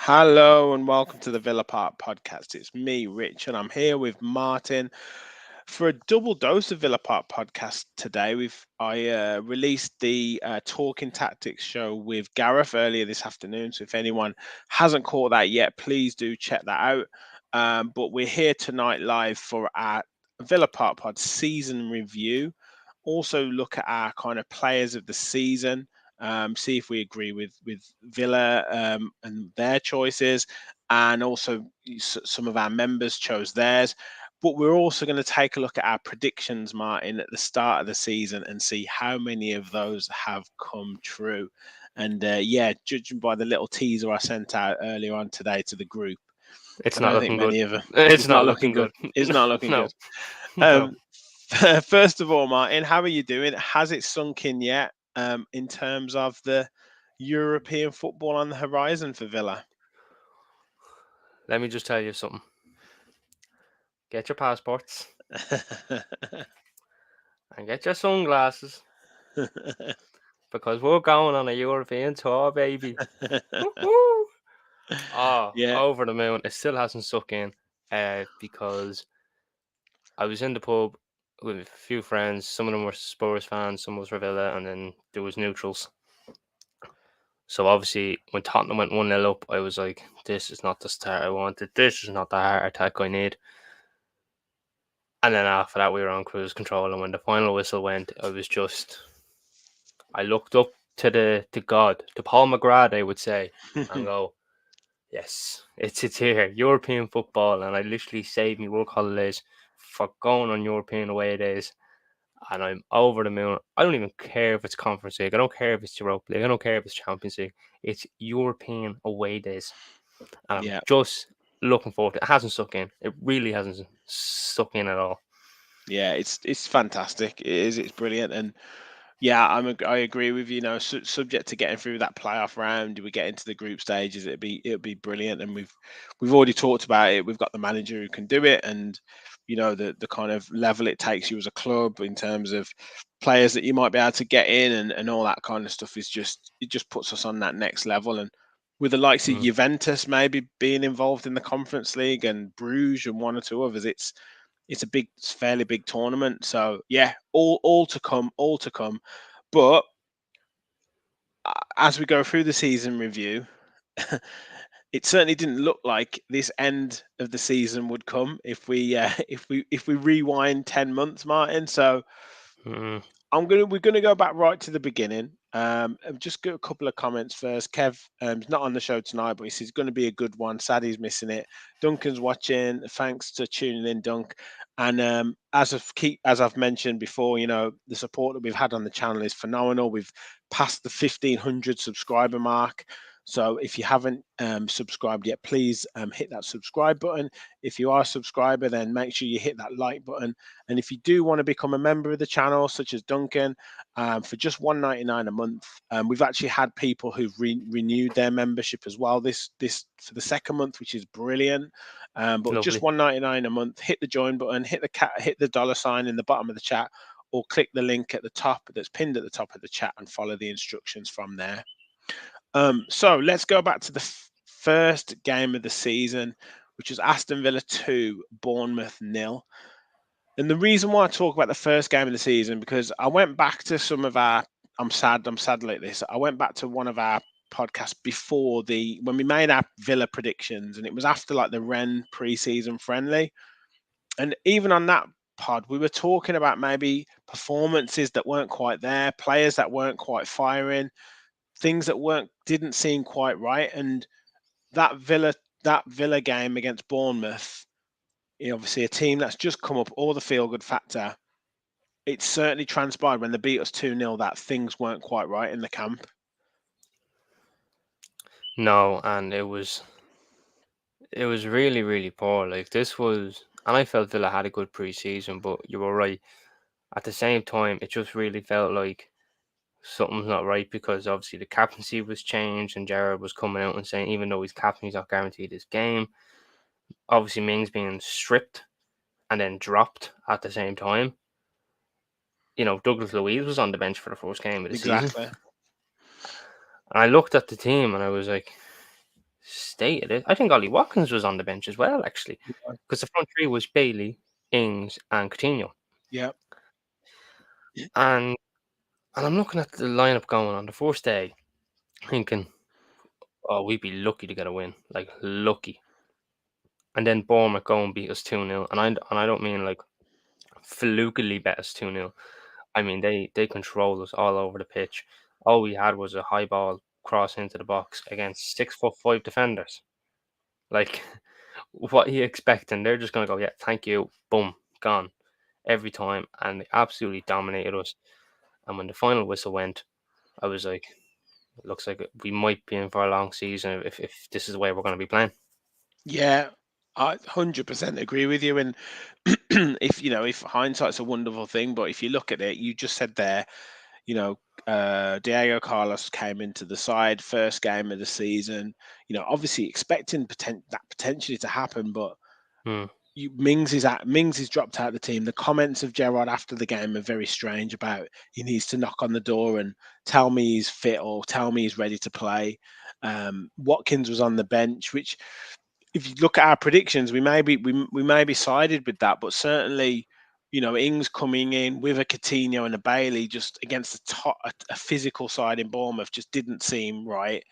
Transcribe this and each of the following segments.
Hello and welcome to the Villa Park podcast. It's me, Rich, and I'm here with Martin for a double dose of Villa Park podcast today. I released the Talking Tactics show with Gareth earlier this afternoon. So if anyone hasn't caught that yet, please do check that out. But we're here tonight live for our Villa Park pod season review. Also look at our kind of players of the season. See if we agree with Villa and their choices, and also some of our members chose theirs. But we're also going to take a look at our predictions, Martin, at the start of the season and see how many of those have come true. And yeah, judging by the little teaser I sent out earlier on today to the group, It's I not don't think looking good. many of them. It's It's not not looking looking good. good. It's not looking No, good. no. Um, First of all, Martin, how are you doing? Has it sunk in yet in terms of the European football on the horizon for Villa? Let me just tell you something. Get your passports and get your sunglasses because we're going on a European tour, baby. Woo-hoo. Oh, Yeah. over the moon. It still hasn't sunk in because I was in the pub with a few friends. Some of them were Spurs fans, some was for Villa, and then there was neutrals. So obviously, when Tottenham went 1-0 up, I was like, this is not the start I wanted. This is not the heart attack I need. And then after that, we were on cruise control. And when the final whistle went, I looked up to God, to Paul McGrath, I would say, and go, yes, it's here, European football. And I literally saved me work holidays for going on European away days. And I'm over the moon. I don't even care if it's Conference League. I don't care if it's Europa League. I don't care if it's Champions League. It's European away days. And I'm Yeah. just looking forward to it. It hasn't stuck in. It really hasn't stuck in at all. Yeah, it's fantastic. It is. It's brilliant, and yeah, I agree with you. Know, subject to getting through that playoff round, we get into the group stages. It'd be brilliant, and we've already talked about it. We've got the manager who can do it, and the kind of level it takes you as a club in terms of players that you might be able to get in and all that kind of stuff is just puts us on that next level. And with the likes of Mm. Juventus maybe being involved in the Conference League and Bruges and one or two others, it's fairly big tournament. So yeah, all to come, all to come. But as we go through the season review, it certainly didn't look like this end of the season would come if we rewind 10 months, Martin. So Mm. we're gonna go back right to the beginning. I've just got a couple of comments first. Kev, he's not on the show tonight, but he says it's going to be a good one. Sad he's missing it. Duncan's watching. Thanks to tuning in, Dunk. And as I've mentioned before, the support that we've had on the channel is phenomenal. We've passed the 1,500 subscriber mark. So if you haven't subscribed yet, please hit that subscribe button. If you are a subscriber, then make sure you hit that like button. And if you do want to become a member of the channel, such as Duncan, for just $1.99 a month, we've actually had people who've renewed their membership as well. This for the second month, which is brilliant. But just Lovely. $1.99 a month. Hit the join button, hit the dollar sign in the bottom of the chat, or click the link at the top that's pinned at the top of the chat and follow the instructions from there. So let's go back to the first game of the season, which was Aston Villa 2, Bournemouth 0. And the reason why I talk about the first game of the season, because I went back to some of our, I'm sad like this. I went back to one of our podcasts before when we made our Villa predictions, and it was after like the Ren pre-season friendly. And even on that pod, we were talking about maybe performances that weren't quite there, players that weren't quite firing, things that didn't seem quite right. And that Villa game against Bournemouth, obviously a team that's just come up all the feel good factor. It certainly transpired when they beat us 2-0 that things weren't quite right in the camp. No, and it was really, really poor. Like this was, and I felt Villa had a good pre-season, but you were right. At the same time, it just really felt like something's not right because obviously the captaincy was changed and Gerrard was coming out and saying even though he's captain, he's not guaranteed his game. Obviously, Mings being stripped and then dropped at the same time. Douglas Luiz was on the bench for the first game of the season. Exactly. And I looked at the team and I was like, stated it, I think Ollie Watkins was on the bench as well, actually, because the front three was Bailey, Ings, and Coutinho. Yeah. And I'm looking at the lineup going on the first day, thinking, oh, we'd be lucky to get a win, like lucky. And then Bournemouth go and beat us 2-0. And I don't mean like flukily bet us 2-0. I mean they controlled us all over the pitch. All we had was a high ball cross into the box against 6'5" defenders. Like what are you expecting? They're just gonna go, yeah, thank you, boom, gone every time, and they absolutely dominated us. And when the final whistle went, I was like, it looks like we might be in for a long season if this is the way we're going to be playing. Yeah, I 100% agree with you. And if hindsight's a wonderful thing, but if you look at it, you just said there, you know, Diego Carlos came into the side first game of the season. Obviously expecting that potentially to happen, but Hmm. Mings is dropped out of the team. The comments of Gerard after the game are very strange about he needs to knock on the door and tell me he's fit or tell me he's ready to play. Watkins was on the bench, which if you look at our predictions, we may be sided with that, but certainly, Ings coming in with a Coutinho and a Bailey just against a physical side in Bournemouth just didn't seem right.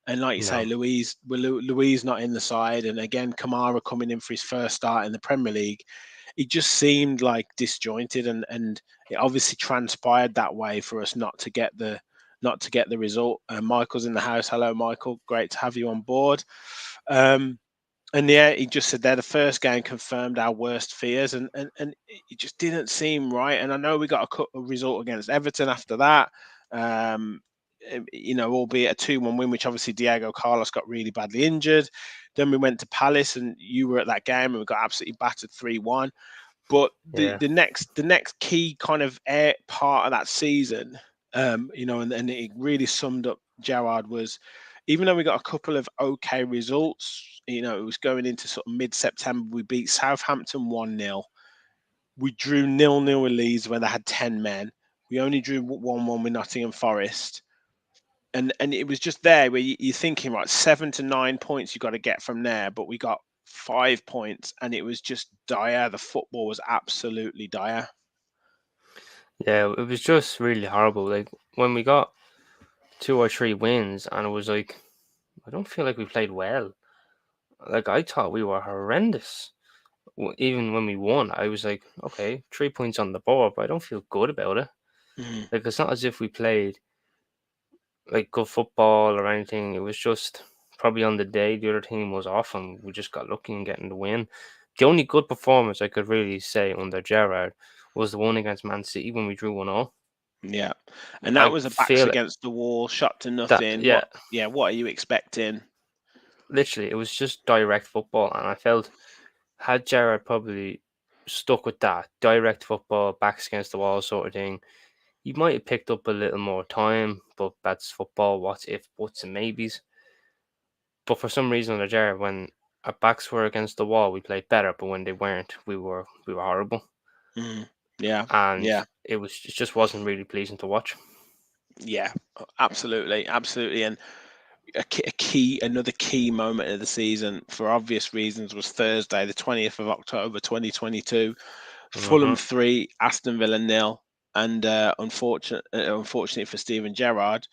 And like you say, No. Louise not in the side, and again Kamara coming in for his first start in the Premier League, it just seemed like disjointed, and it obviously transpired that way for us not to get the result. Michael's in the house. Hello, Michael. Great to have you on board. Um, and yeah, he just said there the first game confirmed our worst fears, and it just didn't seem right. And I know we got a result against Everton after that, um, albeit a 2-1 win, which obviously Diego Carlos got really badly injured. Then we went to Palace, and you were at that game, and we got absolutely battered 3-1. But the Yeah. the next key kind of part of that season, and it really summed up Gerard was, even though we got a couple of okay results, it was going into sort of mid-September. We beat Southampton 1-0. We drew 0-0 with Leeds where they had 10 men. We only drew 1-1 with Nottingham Forest. And it was just there where you're thinking, right, 7 to 9 points you got to get from there, but we got 5 points, and it was just dire. The football was absolutely dire. Yeah, it was just really horrible. Like when we got 2 or 3 wins, and it was like, I don't feel like we played well. Like I thought we were horrendous. Even when we won, I was like, okay, 3 points on the board, but I don't feel good about it. Mm, Like it's not as if we played like good football or anything. It was just probably on the day the other team was off, and we just got lucky in getting the win. The only good performance I could really say under Gerrard was the one against Man City when we drew 1-0. yeah, and that I was a backs feel against the wall, shot to that, nothing. yeah, What are you expecting? literally, it was just direct football, and I felt had Gerrard probably stuck with that direct football, backs against the wall sort of thing, he might have picked up a little more time. But that's football. What's if, buts, and maybes. But for some reason, under Gerrard, when our backs were against the wall, we played better. But when they weren't, we were horrible, Mm, yeah, and yeah, it just wasn't really pleasing to watch. yeah, absolutely, absolutely. And another key moment of the season, for obvious reasons, was Thursday, the 20th of October, 2022. Fulham Hmm. 3, Aston Villa nil, and unfortunately for Steven Gerrard,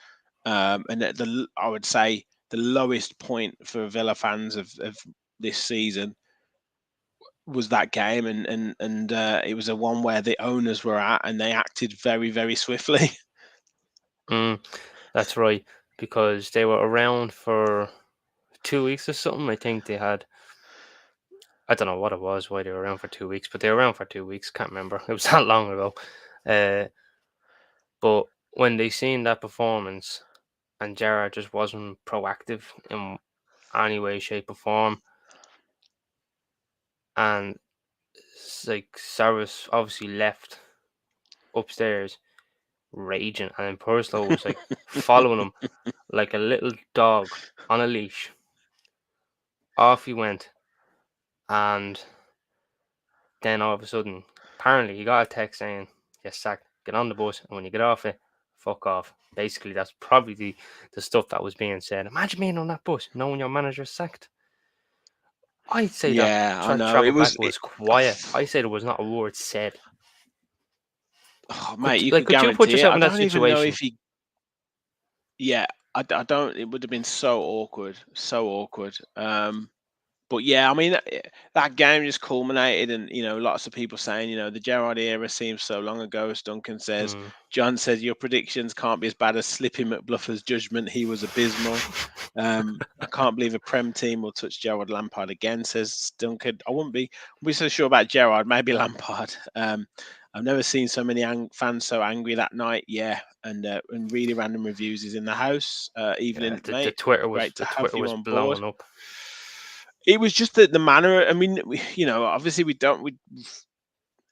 and I would say the lowest point for Villa fans of this season was that game, and it was a one where the owners were at and they acted very very swiftly. Mm, that's right, because they were around for 2 weeks or something. I think they had. I don't know what it was, why they were around for 2 weeks, but they were around for 2 weeks. Can't remember. It was that long ago. Uh, but when they seen that performance, and Gerrard just wasn't proactive in any way, shape, or form, and like Cyrus obviously left upstairs raging, and then Purslow was like following him like a little dog on a leash. Off he went, and then all of a sudden, apparently, he got a text saying, "Yes, sacked. Get on the bus, and when you get off it, fuck off. Basically, that's probably the stuff that was being said. Imagine being on that bus, knowing your manager's sacked. I'd say that Yeah, I know. travel back was quiet. I say there was not a word said. oh, Could mate, you like could could you put guarantee it. yourself I in that don't even know situation? if he. Yeah, I don't. It would have been so awkward, so awkward. But yeah, I mean that game just culminated, and lots of people saying, the Gerrard era seems so long ago. As Duncan says, Mm. John says your predictions can't be as bad as Slippy McBluffer's judgment. He was abysmal. I can't believe a Prem team will touch Gerrard Lampard again, says Duncan. I wouldn't be so sure about Gerrard. Maybe Lampard. I've never seen so many fans so angry that night. Yeah, and really random reviews is in the house. Yeah, Evening, the mate. Twitter was Great to have you on board. blowing up. It was just the manner. I mean, obviously we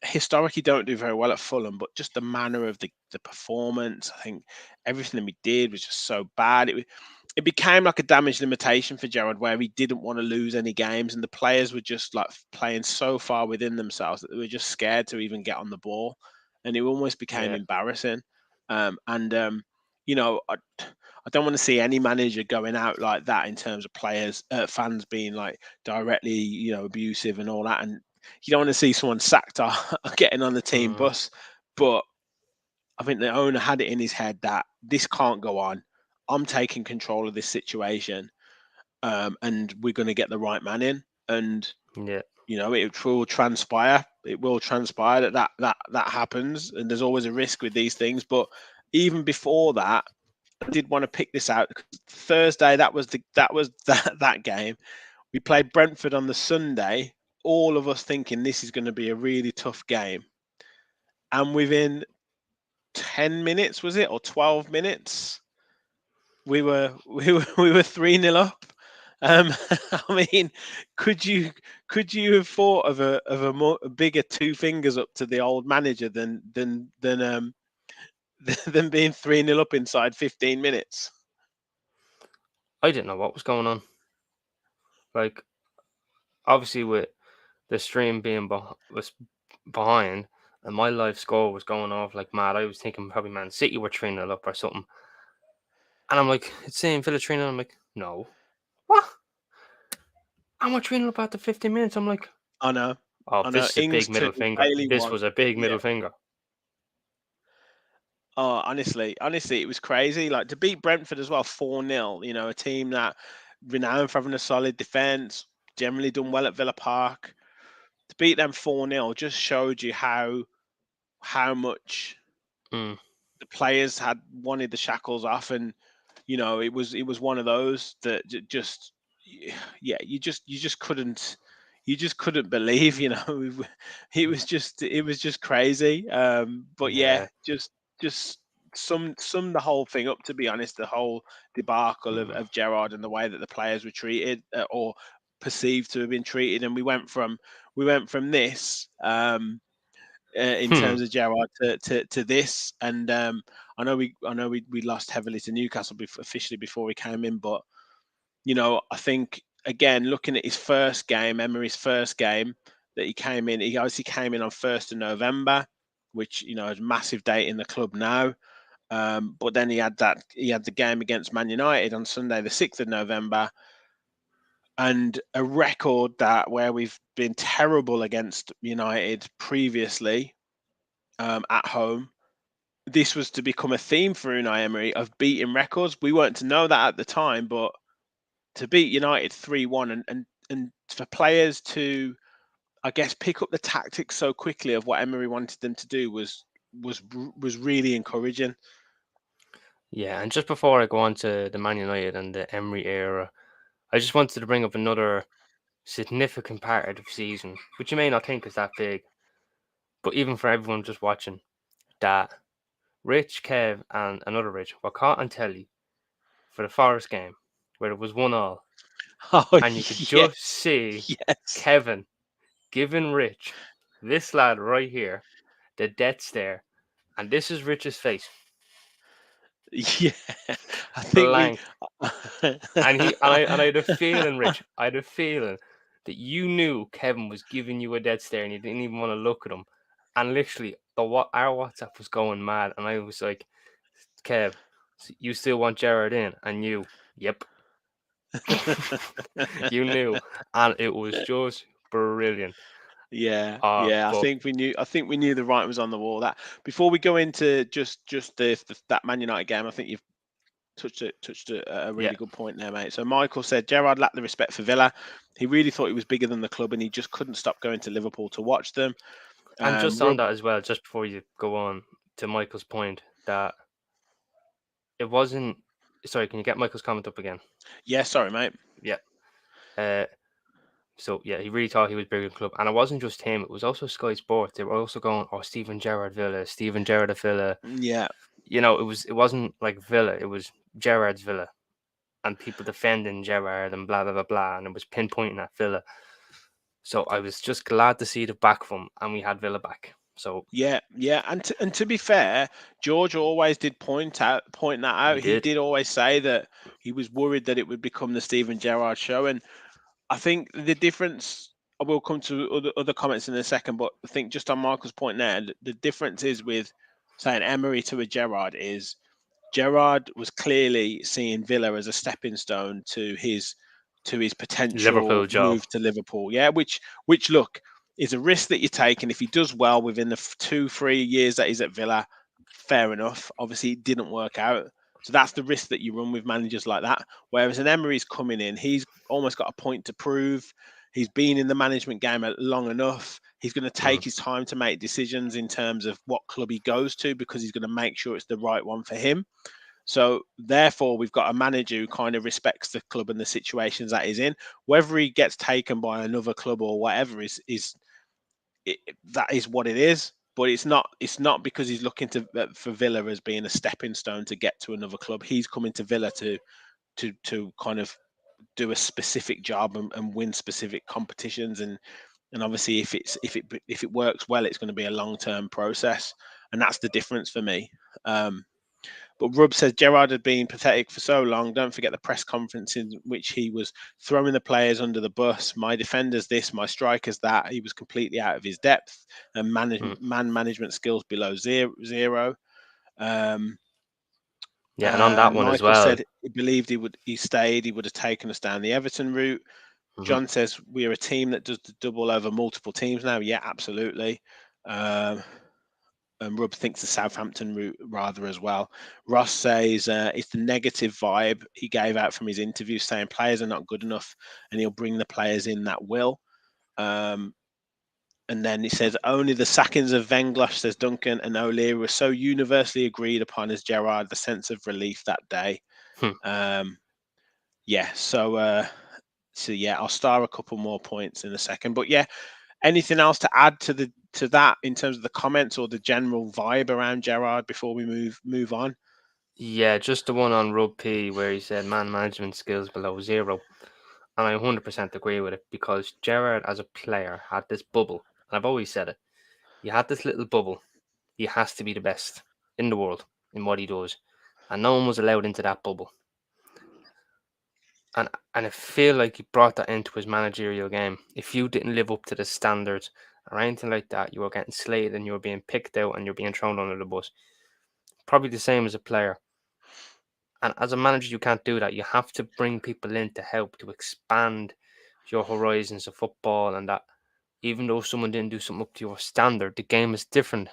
historically don't do very well at Fulham, but just the manner of the performance. I think everything that we did was just so bad. It became like a damage limitation for Gerrard, where he didn't want to lose any games, and the players were just like playing so far within themselves that they were just scared to even get on the ball, and it almost became Yeah. embarrassing. And I don't want to see any manager going out like that in terms of players, fans being like directly, abusive and all that. And you don't want to see someone sacked or getting on the team Mm. bus. But I think the owner had it in his head that this can't go on. I'm taking control of this situation, and we're going to get the right man in. And Yeah. it will transpire. It will transpire that happens, and there's always a risk with these things. But even before that, I did want to pick this out because Thursday that game. We played Brentford on the Sunday. All of us thinking this is going to be a really tough game, and within 10 minutes, was it, or 12 minutes, we were 3-0 up. I mean, could you have thought of a bigger two fingers up to the old manager than than being 3-0 up inside 15 minutes? I didn't know what was going on. Like, obviously, with the stream being was behind, and my live score was going off like mad. I was thinking probably Man City were 3-0 up or something. And I'm like, it's saying Villa 3-0. I'm like, no. What? I'm not 3-0 up after 15 minutes. I'm like, I know, oh, I know. this is a Ings big two, middle finger. Bailey This one. was a big Yeah. middle finger. Oh, honestly, it was crazy. Like to beat Brentford as well, 4-0. A team that renowned for having a solid defense, generally done well at Villa Park. To beat them 4-0 just showed you how much Mm. the players had wanted the shackles off, and it was one of those that just, yeah, you just couldn't believe, it was just crazy. But yeah, Yeah. just sum the whole thing up, to be honest, the whole debacle of, Mm. of Gerard and the way that the players were treated, or perceived to have been treated. And we went from this, in Hmm. terms of Gerard, to this. And I know we lost heavily to Newcastle officially before we came in, but I think, again, looking at his first game, Emery's first game that he came in, he obviously came in on 1st of November, which is a massive date in the club now. But then he had the game against Man United on Sunday, the 6th of November, and a record that where we've been terrible against United previously, at home. This was to become a theme for Unai Emery of beating records. We weren't to know that at the time, but to beat United 3-1, and for players to, I guess, pick up the tactics so quickly of what Emery wanted them to do was really encouraging. Yeah, and just before I go on to the Man United and the Emery era, I just wanted to bring up another significant part of the season, which you may not think is that big, but even for everyone just watching, that Rich, Kev, and another Rich were caught on telly for the Forest game, where it was 1-1, Oh and you could just yes, see yes, Kevin giving Rich, this lad right here, the death stare, and this is Rich's face, yeah. I think we. blank. And I had a feeling, Rich, I had a feeling that you knew Kevin was giving you a dead stare and you didn't even want to look at him. And literally, our WhatsApp was going mad, and I was like, Kev, you still want Gerard in? And you, yep, you knew, and it was just brilliant. Yeah, yeah. I But think we knew. I think we knew the writing was on the wall. That before we go into just that Man United game, I think you've touched a yeah, really good point there, mate. So Michael said Gerrard lacked the respect for Villa. He really thought he was bigger than the club, and he just couldn't stop going to Liverpool to watch them. and just on Rub, that as well, just before you go on to Michael's point, that it wasn't. Sorry, can you get Michael's comment up again? yeah, sorry, mate. Yeah. Uh, so yeah, he really thought he was bigger than the club, and it wasn't just him. It was also Sky Sports. They were also going, "Oh, Stephen Gerrard Villa, Stephen Gerrard of Villa." Yeah, It wasn't like Villa. It was Gerrard's Villa, and people defending Gerrard and blah blah blah blah, and it was pinpointing at Villa. So I was just glad to see the back from, and we had Villa back. So yeah, yeah. And to be fair, George always did point that out. he He did. did always say that he was worried that it would become the Steven Gerrard show, and I think the difference. I will come to other comments in a second, but I think just on Michael's point there, the difference is with saying Emery to a Gerrard is Gerrard was clearly seeing Villa as a stepping stone to his potential Liverpool job. move to Liverpool. Yeah, which look is a risk that you're taking. If he does well within the 2-3 years that he's at Villa, fair enough. Obviously, it didn't work out. So that's the risk that you run with managers like that. Whereas an Emery's coming in, he's almost got a point to prove. He's been in the management game long enough. He's going to Mm, take his time to make decisions in terms of what club he goes to because he's going to make sure it's the right one for him. So therefore, we've got a manager who kind of respects the club and the situations that he's in. Whether he gets taken by another club or whatever that is what it is. But it's not because he's looking to for Villa as being a stepping stone to get to another club. He's coming to Villa to kind of do a specific job and win specific competitions and obviously if it works well, it's going to be a long term process, and that's the difference for me. Um, but Rub says Gerard had been pathetic for so long. Don't forget the press conference in which he was throwing the players under the bus. My defenders this, my strikers that. He was completely out of his depth and mm. man management skills below zero. Um, Yeah, and on that one as Michael well. said he believed he stayed. He would have taken us down the Everton route. Mhm. John says we're a team that does the double over multiple teams now. Yeah, absolutely. Um, and Rub thinks the Southampton route rather as well. Ross says it's the negative vibe he gave out from his interview, saying players are not good enough, and he'll bring the players in that will. Um, and then he says only the sackings of Venglosh, says Duncan, and O'Leary were so universally agreed upon as Gerard. The sense of relief that day. Hmm. Um, yeah, so yeah, I'll star a couple more points in a second. But yeah, anything else to add to that in terms of the comments or the general vibe around Gerard before we move on? Yeah, just the one on Rub P where he said man management skills below zero. And I 100% agree with it because Gerard, as a player, had this bubble. And I've always said it. He had this little bubble. He has to be the best in the world in what he does. And no one was allowed into that bubble. And I feel like he brought that into his managerial game. If you didn't live up to the standards or anything like that, you were getting slated and you were being picked out and you're being thrown under the bus. Probably the same as a player. And as a manager, you can't do that. You have to bring people in to help to expand your horizons of football, and that even though someone didn't do something up to your standard, the game is different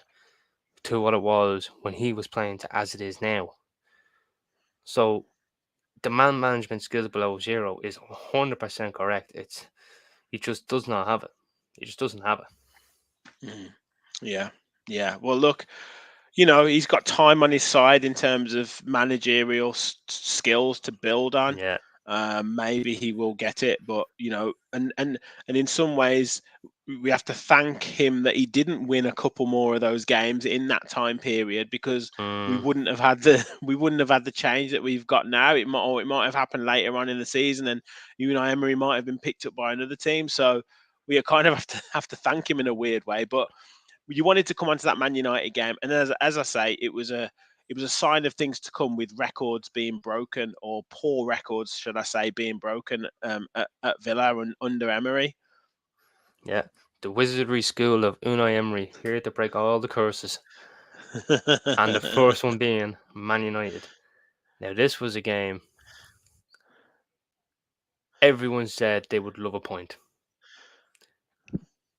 to what it was when he was playing to as it is now. So the man management skills below zero is 100% correct. He just does not have it. He just doesn't have it. Mhm. Yeah, yeah. Well, look, he's got time on his side in terms of managerial skills to build on. Yeah. Maybe he will get it, but and in some ways, we have to thank him that he didn't win a couple more of those games in that time period because we Mm, wouldn't have had the we wouldn't have had the change that we've got now. It might have happened later on in the season, and Emery might have been picked up by another team. So we kind of have to thank him in a weird way, but you wanted to come onto that Man United game, and as I say, it was a sign of things to come with records being broken or poor records, should I say, being broken at Villa and under Emery. yeah. The wizardry school of Unai Emery here to break all the curses. and the first one being Man United. Now, this was a game everyone said they would love a point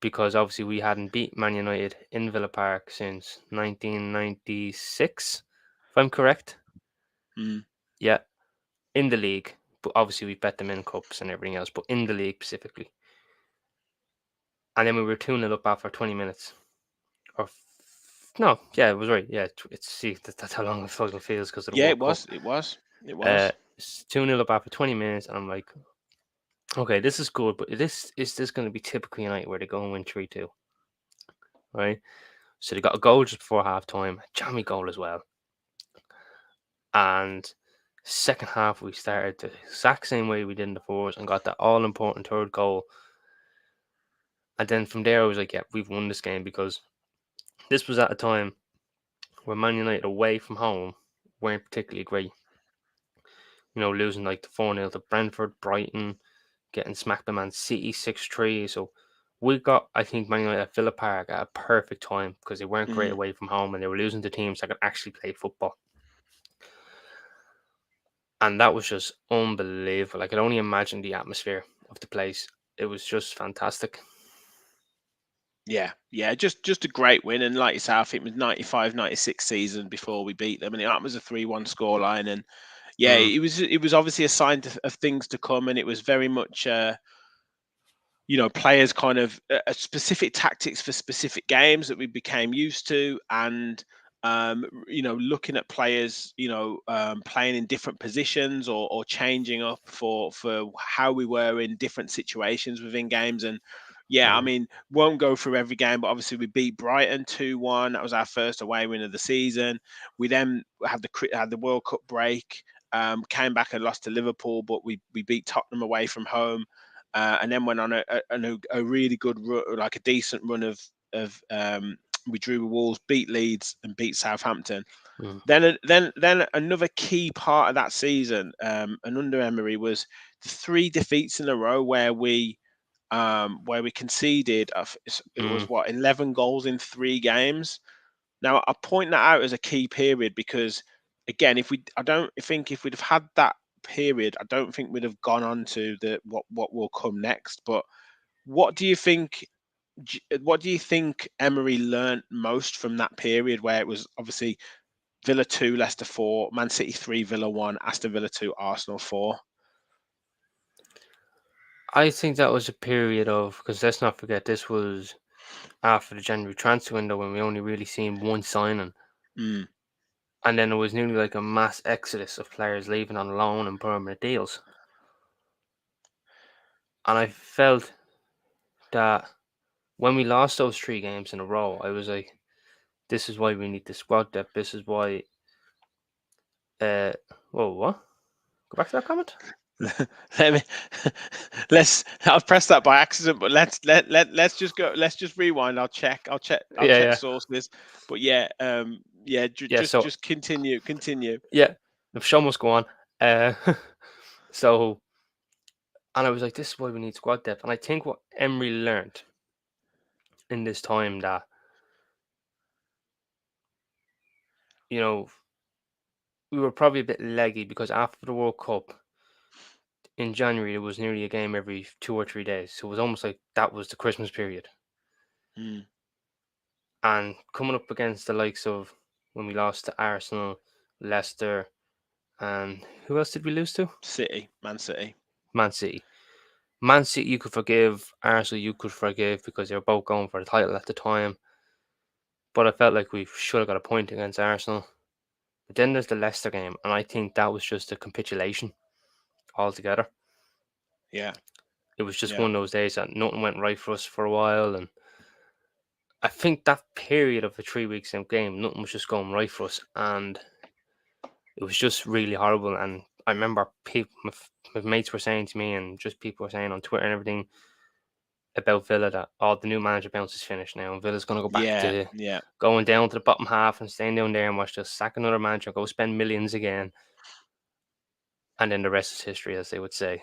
because obviously we hadn't beat Man United in Villa Park since 1996, if I'm correct. Mm, Yeah, in the league, but obviously we bet them in cups and everything else, but in the league specifically. And then we were 2-0 up after 20 minutes. Or no, yeah, it was right. Yeah, it's see that's how long the fucking feels because of the yeah, it World Cup. was. It was. It Uh, was. 2-0 up after 20 minutes, and I'm like, okay, this is good, but this going to be typical United where they go and win 3-2, right? So they got a goal just before half time, a jammy goal as well. And second half we started the exact same way we did in the fours and got that all important third goal. And then from there I was like, yeah, we've won this game because this was at a time where Man United away from home weren't particularly great. You know, losing like the 4-0 to Brentford, Brighton, getting smacked by Man City 6-3. So we got, I think, Man United at Villa Park at a perfect time because they weren't great Mm, away from home and they were losing to teams that could actually play football. And that was just unbelievable. I could only imagine the atmosphere of the place. It was just fantastic. yeah, yeah, just a great win. And like you say, I think it was 95, 96 season before we beat them, and that was a 3-1 scoreline. And yeah, Mm, it was obviously a sign of things to come, and it was very much. Players kind of specific tactics for specific games that we became used to, and looking at players, playing in different positions or changing up for how we were in different situations within games. And yeah, I mm, mean, won't go through every game, but obviously we beat Brighton 2-1. That was our first away win of the season. We then had the World Cup break. Came back and lost to Liverpool, but we beat Tottenham away from home, and then went on a really good run, like a decent run of we drew with Wolves, beat Leeds, and beat Southampton. mm. Then another key part of that season, and under Emery, was the three defeats in a row where we conceded. It was Mm. what 11 goals in 3 games. Now I point that out as a key period because, again, I don't think if we'd have had that period, I don't think we'd have gone on to the what will come next. But what do you think? What do you think Emery learnt most from that period, where it was obviously Villa 2, Leicester 4, Man City 3, Villa 1, Aston Villa 2, Arsenal 4? I think that was a period of, because let's not forget, this was after the January transfer window when we only really seen one signing. Mm, And then it was nearly like a mass exodus of players leaving on loan and permanent deals. And I felt that when we lost those 3 games in a row, I was like, this is why we need the squad depth. This is why. Uh, whoa, what? Go back to that comment. let me I've pressed that by accident, but let's just go. Let's just rewind. I'll check Yeah, sources. But yeah, yeah, yeah. So just continue. yeah, the show must go on. Uh, so and I was like, this is why we need squad depth. And I think what Emery learned in this time that you know we were probably a bit leggy because after the World Cup in January, it was nearly a game every 2 or 3 days. So it was almost like that was the Christmas period. Mm. And coming up against the likes of when we lost to Arsenal, Leicester, and who else did we lose to? Man City. Man City. Man City, you could forgive. Arsenal, you could forgive because they were both going for the title at the time. But I felt like we should have got a point against Arsenal. But then there's the Leicester game, and I think that was just a capitulation altogether. Yeah, It was just yeah, one of those days that nothing went right for us for a while, and I think that period of the 3 weeks in game, nothing was just going right for us, and it was just really horrible. And I remember people, my mates were saying to me, and just people were saying on Twitter and everything about Villa that the new manager bounce is finished now, and Villa's going to go back yeah, to yeah. going down to the bottom half and staying down there and watch just sack another manager, go spend millions again, and then the rest is history, as they would say.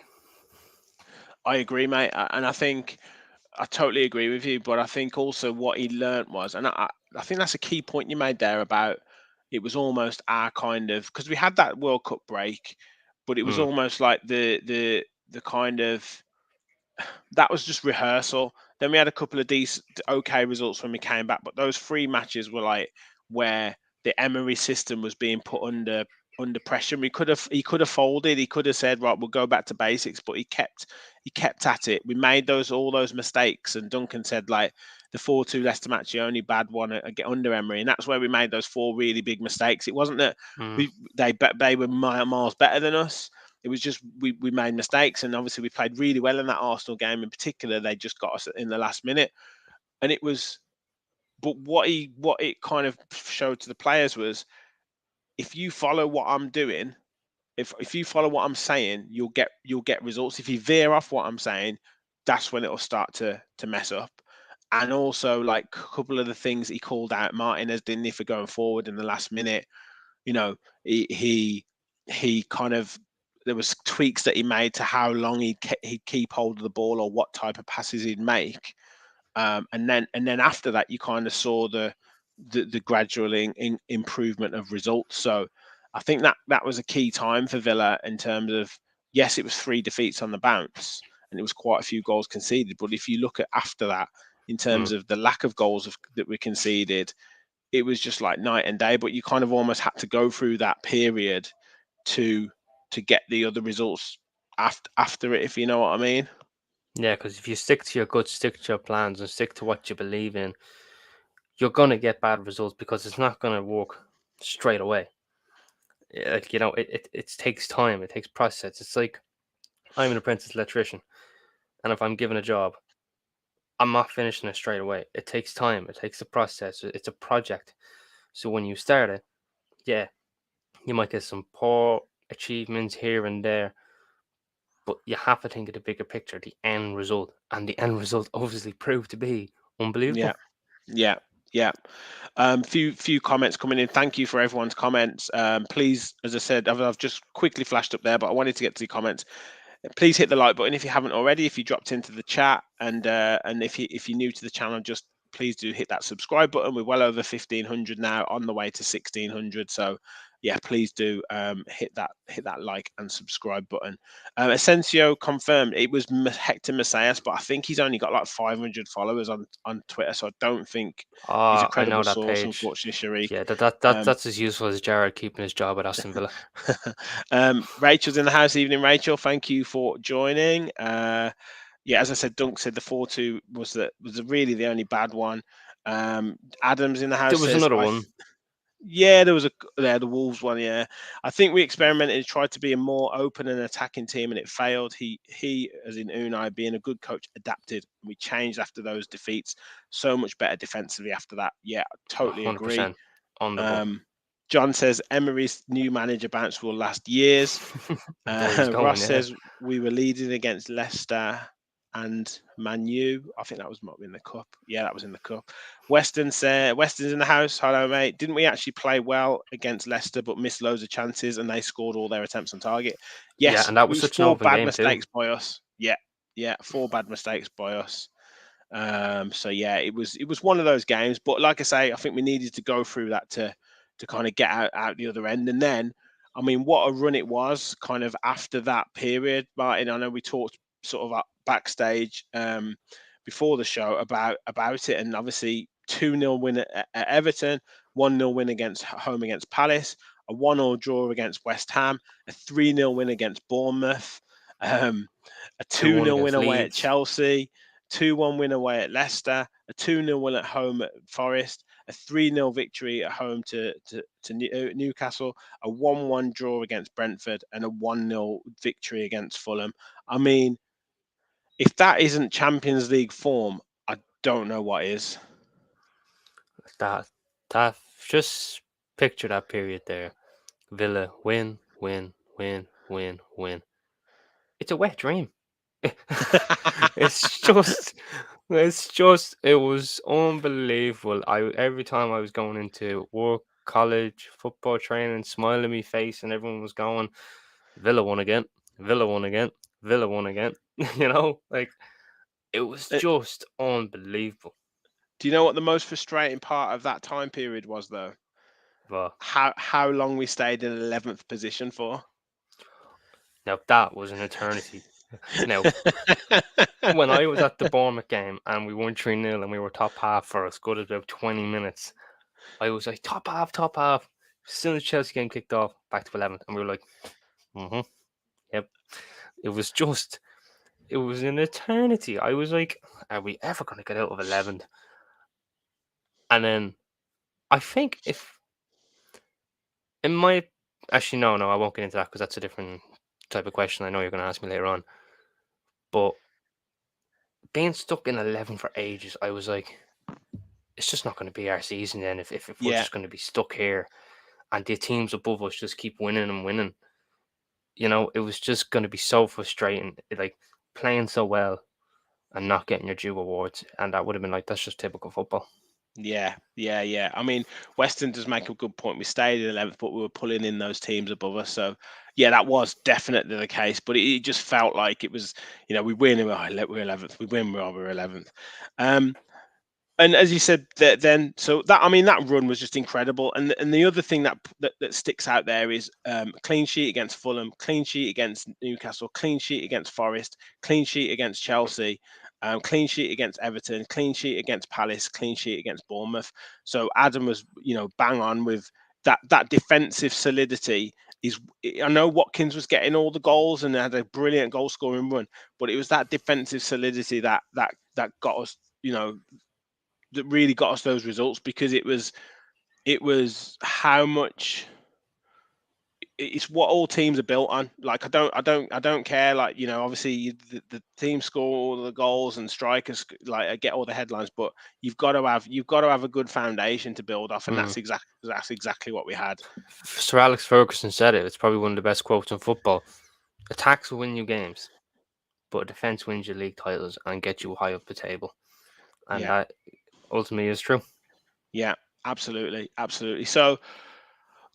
I agree, mate, and I think I totally agree with you. But I think also what he learnt was, and I think that's a key point you made there about it was almost our kind of, because we had that World Cup break, but it was Mm, almost like the kind of, that was just rehearsal. Then we had a couple of decent, okay results when we came back, but those three matches were like where the Emery system was being put under pressure. He could have folded. He could have said, right, we'll go back to basics, but he kept at it. We made all those mistakes, and Duncan said like the 4-2 Leicester match, the only bad one get under Emery, and that's where we made those four really big mistakes. It wasn't that mm. they were miles better than us. It was just we made mistakes, and obviously we played really well in that Arsenal game in particular. They just got us in the last minute, and it was. But what it kind of showed to the players was, if you follow what I'm doing, if you follow what I'm saying, you'll get results. If you veer off what I'm saying, that's when it'll start to mess up. And also, like a couple of the things he called out, Martinez didn't he, for going forward in the last minute. You know, he kind of, there was tweaks that he made to how long he'd keep hold of the ball or what type of passes he'd make. And then after that, you kind of saw the gradual improvement of results. So I think that was a key time for Villa in terms of, yes, it was three defeats on the bounce and it was quite a few goals conceded. But if you look at after that, in Mm. terms of the lack of goals that we conceded, it was just like night and day. But you kind of almost had to go through that period to to get the other results after it, if you know what I mean. Yeah, because if you stick to your guts, stick to your plans, and stick to what you believe in, you're gonna get bad results because it's not gonna work straight away. Like it takes time. It takes process. It's like I'm an apprentice electrician, and if I'm given a job, I'm not finishing it straight away. It takes time. It takes a process. It's a project. So when you start it, yeah, you might get some poor achievements here and there, but you have to think of the bigger picture, the end result, and the end result obviously proved to be Yeah, unbelievable. yeah, yeah. Few comments coming in. Thank you for everyone's comments. Please, as I said, I've just quickly flashed up there, but I wanted to get to the comments. Please hit the like button if you haven't already. If you dropped into the chat, and if you're new to the channel, just please do hit that subscribe button. We're well over 1,500 now, on the way to 1,600. So yeah, please do hit that like and subscribe button. Asensio confirmed it was Hector Messias, but I think he's only got like 500 followers on Twitter, so I don't think he's a Ah, I know credible that source, page. unfortunately, Sharik. Yeah, Um, that's as useful as Jared keeping his job at Aston Villa. Rachel's in the house. Evening, Rachel. Thank you for joining. Yeah, as I said, Dunk said the 4-2 was really the only bad one. Adams in the There house was says, another one. yeah, there was the Wolves one. Yeah, I think we experimented, tried to be a more open and attacking team, and it failed. He, as in Unai, being a good coach, adapted. We changed after those defeats. So much better defensively after that. Yeah, totally agree. 100% on the ball. Um, John says Emery's new manager bounce will last years. There he's going, Ross yeah. says we were leading against Leicester and Manu. I think that was might be in the cup. Yeah, that was in the cup. Weston's in the house. Hello, mate. Didn't we actually play well against Leicester, but missed loads of chances and they scored all their attempts on target? Yeah, Yes, and that it was was such an four open bad game too. mistakes by us. Yeah, yeah, four bad mistakes by us. So yeah, it was one of those games. But like I say, I think we needed to go through that to kind of get out the other end. And then, I mean, what a run it was kind of after that period, Martin. I know we talked sort of backstage before the show about it, and obviously 2-0 win at Everton, 1-0 win against home against Palace, a 1-1 draw against West Ham, a 3-0 win against Bournemouth, um, a 2-1 2-0 win against away at Leeds. Chelsea, 2-1 win away at Leicester, a 2-0 win at home at Forest, a 3-0 victory at home to Newcastle, a 1-1 draw against Brentford, and a 1-0 victory against Fulham. I mean, if that isn't Champions League form, I don't know what is. That that just picture that period there. Villa win, win, win, win, win. It's a wet dream. it's just it was unbelievable. I every time I was going into work, college, football training, smiling me face, and everyone was going, Villa won again, Villa won again, Villa won again. Like it was Uh, just unbelievable. Do you know what the most frustrating part of that time period was, though? But How long we stayed in 11th position for? now that was an eternity. Now, when I was at the Bournemouth game and we won 3-0 and we were top half for as good as about 20 minutes, I was like, top half, top half. As soon as Chelsea game kicked off, back to 11th. And we were like, mm-hmm, yep. It was just, it was an eternity. I was like, are we ever going to get out of 11th? And then I think if, in my, actually, no, I won't get into that because that's a different type of question I know you're going to ask me later on. But being stuck in 11 for ages, I was like, it's just not going to be our season then if we're Yeah, just going to be stuck here and the teams above us just keep winning and winning. It was just going to be so frustrating, like playing so well and not getting your due awards. And that would have been like, that's just typical football. yeah. I mean, Weston does make a good point. We stayed in 11th, but we were pulling in those teams above us. So, yeah, that was definitely the case. But it just felt like it was, we win, and we're 11th. We win, we're 11th. And as you said, then so that I mean that run was just incredible. And the other thing that sticks out there is clean sheet against Fulham, clean sheet against Newcastle, clean sheet against Forest, clean sheet against Chelsea, clean sheet against Everton, clean sheet against Palace, clean sheet against Bournemouth. So Adam was bang on with that defensive solidity. Is I know Watkins was getting all the goals and had a brilliant goal scoring run, but it was that defensive solidity that got us that really got us those results because it was how much it's what all teams are built on. Like I don't care. Like obviously the team score all the goals and strikers like get all the headlines, but you've got to have a good foundation to build off, and Mm. that's exactly what we had. Sir Alex Ferguson said it. It's probably one of the best quotes in football. Attacks will win you games, but defense wins you league titles and get you high up the table. And Yeah, that ultimately is true. yeah, absolutely. So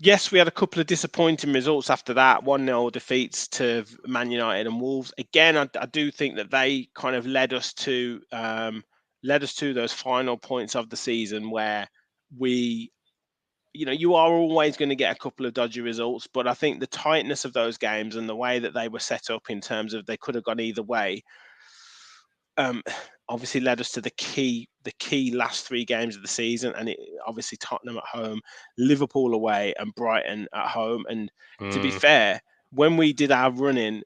yes, we had a couple of disappointing results after that. 1-0 defeats to Man United and Wolves. Again, I do think that they kind of led us to those final points of the season where we, you are always going to get a couple of dodgy results, but I think the tightness of those games and the way that they were set up in terms of they could have gone either way, um, obviously led us to the key last three games of the season, and it obviously Tottenham at home, Liverpool away, and Brighton at home. And to be Mm. fair, when we did our running,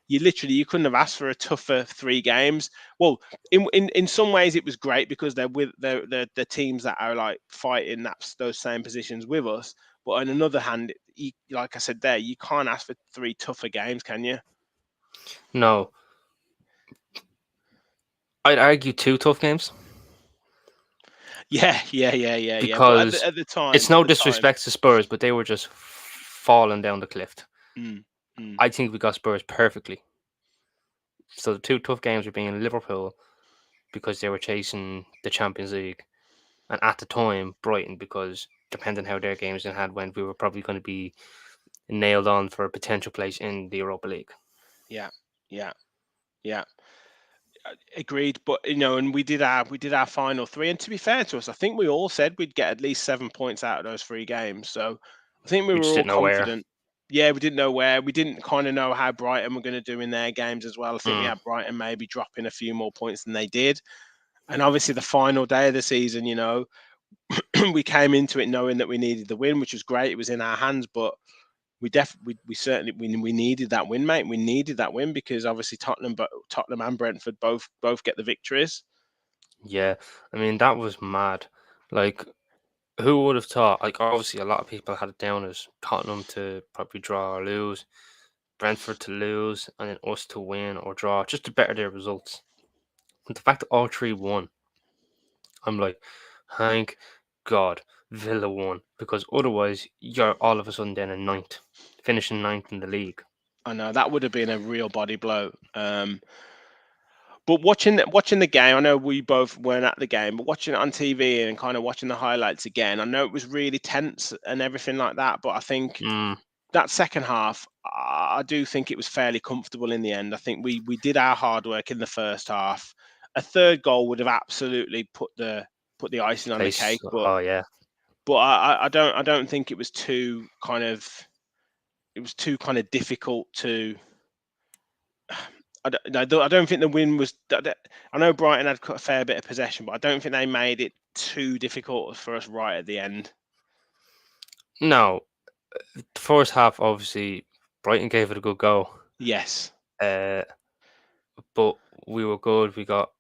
you couldn't have asked for a tougher three games. Well, in some ways it was great because they're with the teams that are like fighting those same positions with us. But on another hand, like I said there, you can't ask for three tougher games, can you? No, I'd argue two tough games Yeah. But at the, because at the time, it's at no the time, disrespect to Spurs, but they were just falling down the cliff. mm, mm, I think we got Spurs perfectly. So the two tough games were being Liverpool because they were chasing the Champions League, and at the time Brighton because depending how their games had went, we were probably going to be nailed on for a potential place in the Europa League. yeah, yeah, yeah. Agreed. But and we did our final three. And to be fair to us, I think we all said we'd get at least 7 points out of those three games. So I think we We were just all didn't know where. confident. Yeah, we didn't know where. We didn't kind of know how Brighton were going to do in their games as well. I think we Mm. had Brighton maybe dropping a few more points than they did. And obviously, the final day of the season, we came into it knowing that we needed the win, which was great. It was in our hands, but we certainly we needed that win, mate. We needed that win because obviously Tottenham and Brentford both get the victories. Yeah, I mean that was mad. Like, who would have thought? Like, obviously, a lot of people had it down as Tottenham to probably draw or lose, Brentford to lose, and then us to win or draw, just to better their results. And the fact that all three won, I'm like, thank God Villa won because otherwise you're all of a sudden then in ninth, finishing ninth in the league. I know that would have been a real body blow. But watching the game, I know we both weren't at the game, but watching it on TV and kind of watching the highlights again, I know it was really tense and everything like that. But I think Mm, that second half, I do think it was fairly comfortable in the end. I think we did our hard work in the first half, a third goal would have absolutely put the icing on the Place. cake. But Oh yeah. I don't think it was too kind of difficult to. I don't think the win was. I know Brighton had a fair bit of possession, but I don't think they made it too difficult for us right at the end. No, the first half obviously Brighton gave it a good go. Yes. Uh, but we were good. We got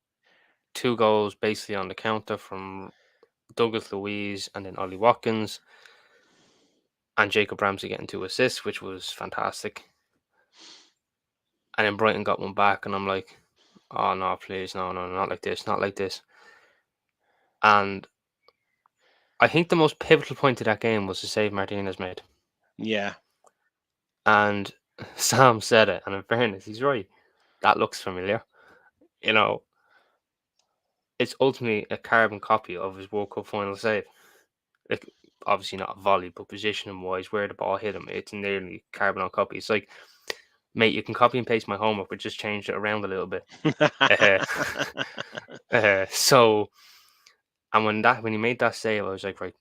2 goals basically on the counter from Douglas Luiz and then Ollie Watkins, and Jacob Ramsey getting 2 assists, which was fantastic. And then Brighton got one back, and I'm like, oh no, please, no, no, not like this, not like this. And I think the most pivotal point of that game was the save Martinez made. Yeah. And Sam said it, and in fairness, he's right. That looks familiar. You know, it's ultimately a carbon copy of his World Cup final save. Like, obviously not a volley, but positioning wise, where the ball hit him, it's nearly carbon on copy. It's like, mate, you can copy and paste my homework, but just change it around a little bit. Uh, so, and when he made that save, I was like, right,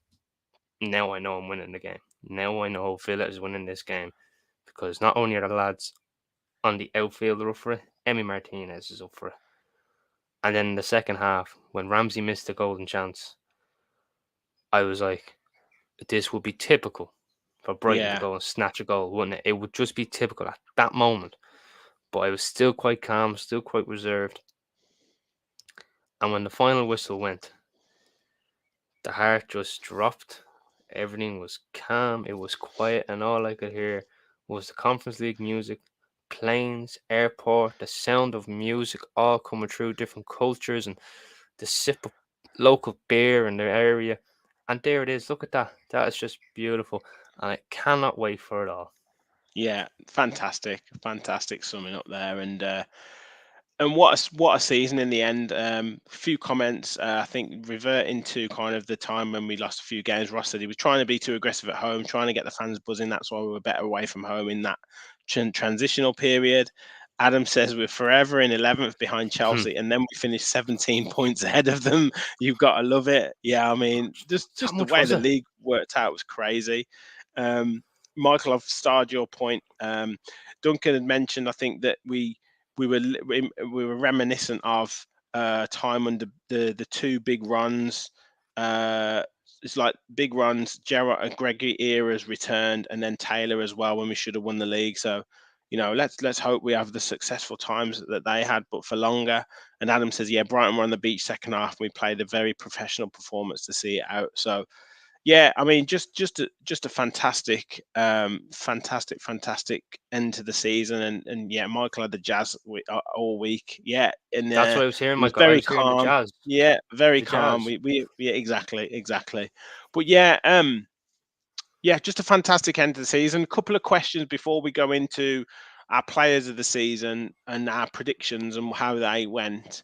now I know I'm winning the game. Now I know Villa is winning this game, because not only are the lads on the outfield are up for it, Emi Martinez is up for it. And then in the second half, when Ramsey missed the golden chance, I was like, this would be typical for Brighton to Yeah. go and snatch a goal, wouldn't it? It would just be typical at that moment. But I was still quite calm, still quite reserved. And when the final whistle went, the heart just dropped. Everything was calm, it was quiet, and all I could hear was the Conference League music, planes, airport, the sound of music all coming through different cultures, and the sip of local beer in the area. And there it is. Look at that. That is just beautiful. And I cannot wait for it all. Yeah. Fantastic summing up there, and what a season in the end. A few comments. I think reverting to kind of the time when we lost a few games. Ross said he was trying to be too aggressive at home, trying to get the fans buzzing. That's why we were better away from home in that transitional period. Adam says we're forever in 11th behind Hmm. Chelsea, and then we finished 17 points ahead of them. You've got to love it. Yeah, I mean, How just the much way was the it? league worked out was crazy. Michael, I've starred your point. Duncan had mentioned, I think, that we were reminiscent of time under the two big runs. Uh, it's like big runs. Gerrard and Gregory eras returned, and then Taylor as well when we should have won the league. So, let's hope we have the successful times that they had, but for longer. And Adam says, yeah, Brighton were on the beach second half. We played a very professional performance to see it out. So yeah, I mean, just a fantastic end to the season, and yeah, Michael had the Jazz all week. Yeah, and That's what I was hearing, it was Michael. I very was hearing the calm. jazz. Yeah, very The calm. jazz. We yeah, exactly. But yeah, yeah, just a fantastic end to the season. A couple of questions before we go into our players of the season and our predictions and how they went.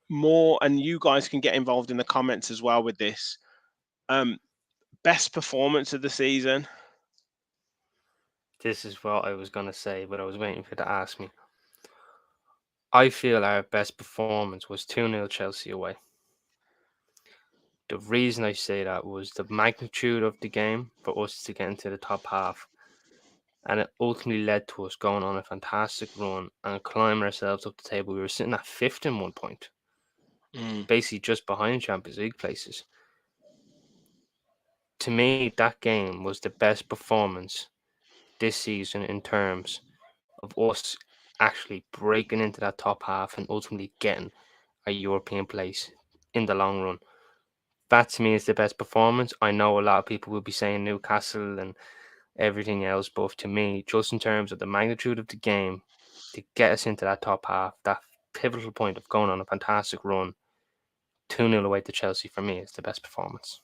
More, and you guys can get involved in the comments as well with this. Um, Best performance of the season. This is what I was going to say, but I was waiting for you to ask me. I feel our best performance was 2-0 Chelsea away. The reason I say that was the magnitude of the game for us to get into the top half. And it ultimately led to us going on a fantastic run and climbing ourselves up the table. We were sitting at fifth in 1 point, Mm, basically just behind Champions League places. To me, that game was the best performance this season in terms of us actually breaking into that top half and ultimately getting a European place in the long run. That to me is the best performance. I know a lot of people will be saying Newcastle and everything else, but to me, just in terms of the magnitude of the game, to get us into that top half, that pivotal point of going on a fantastic run, 2-0 away to Chelsea for me is the best performance.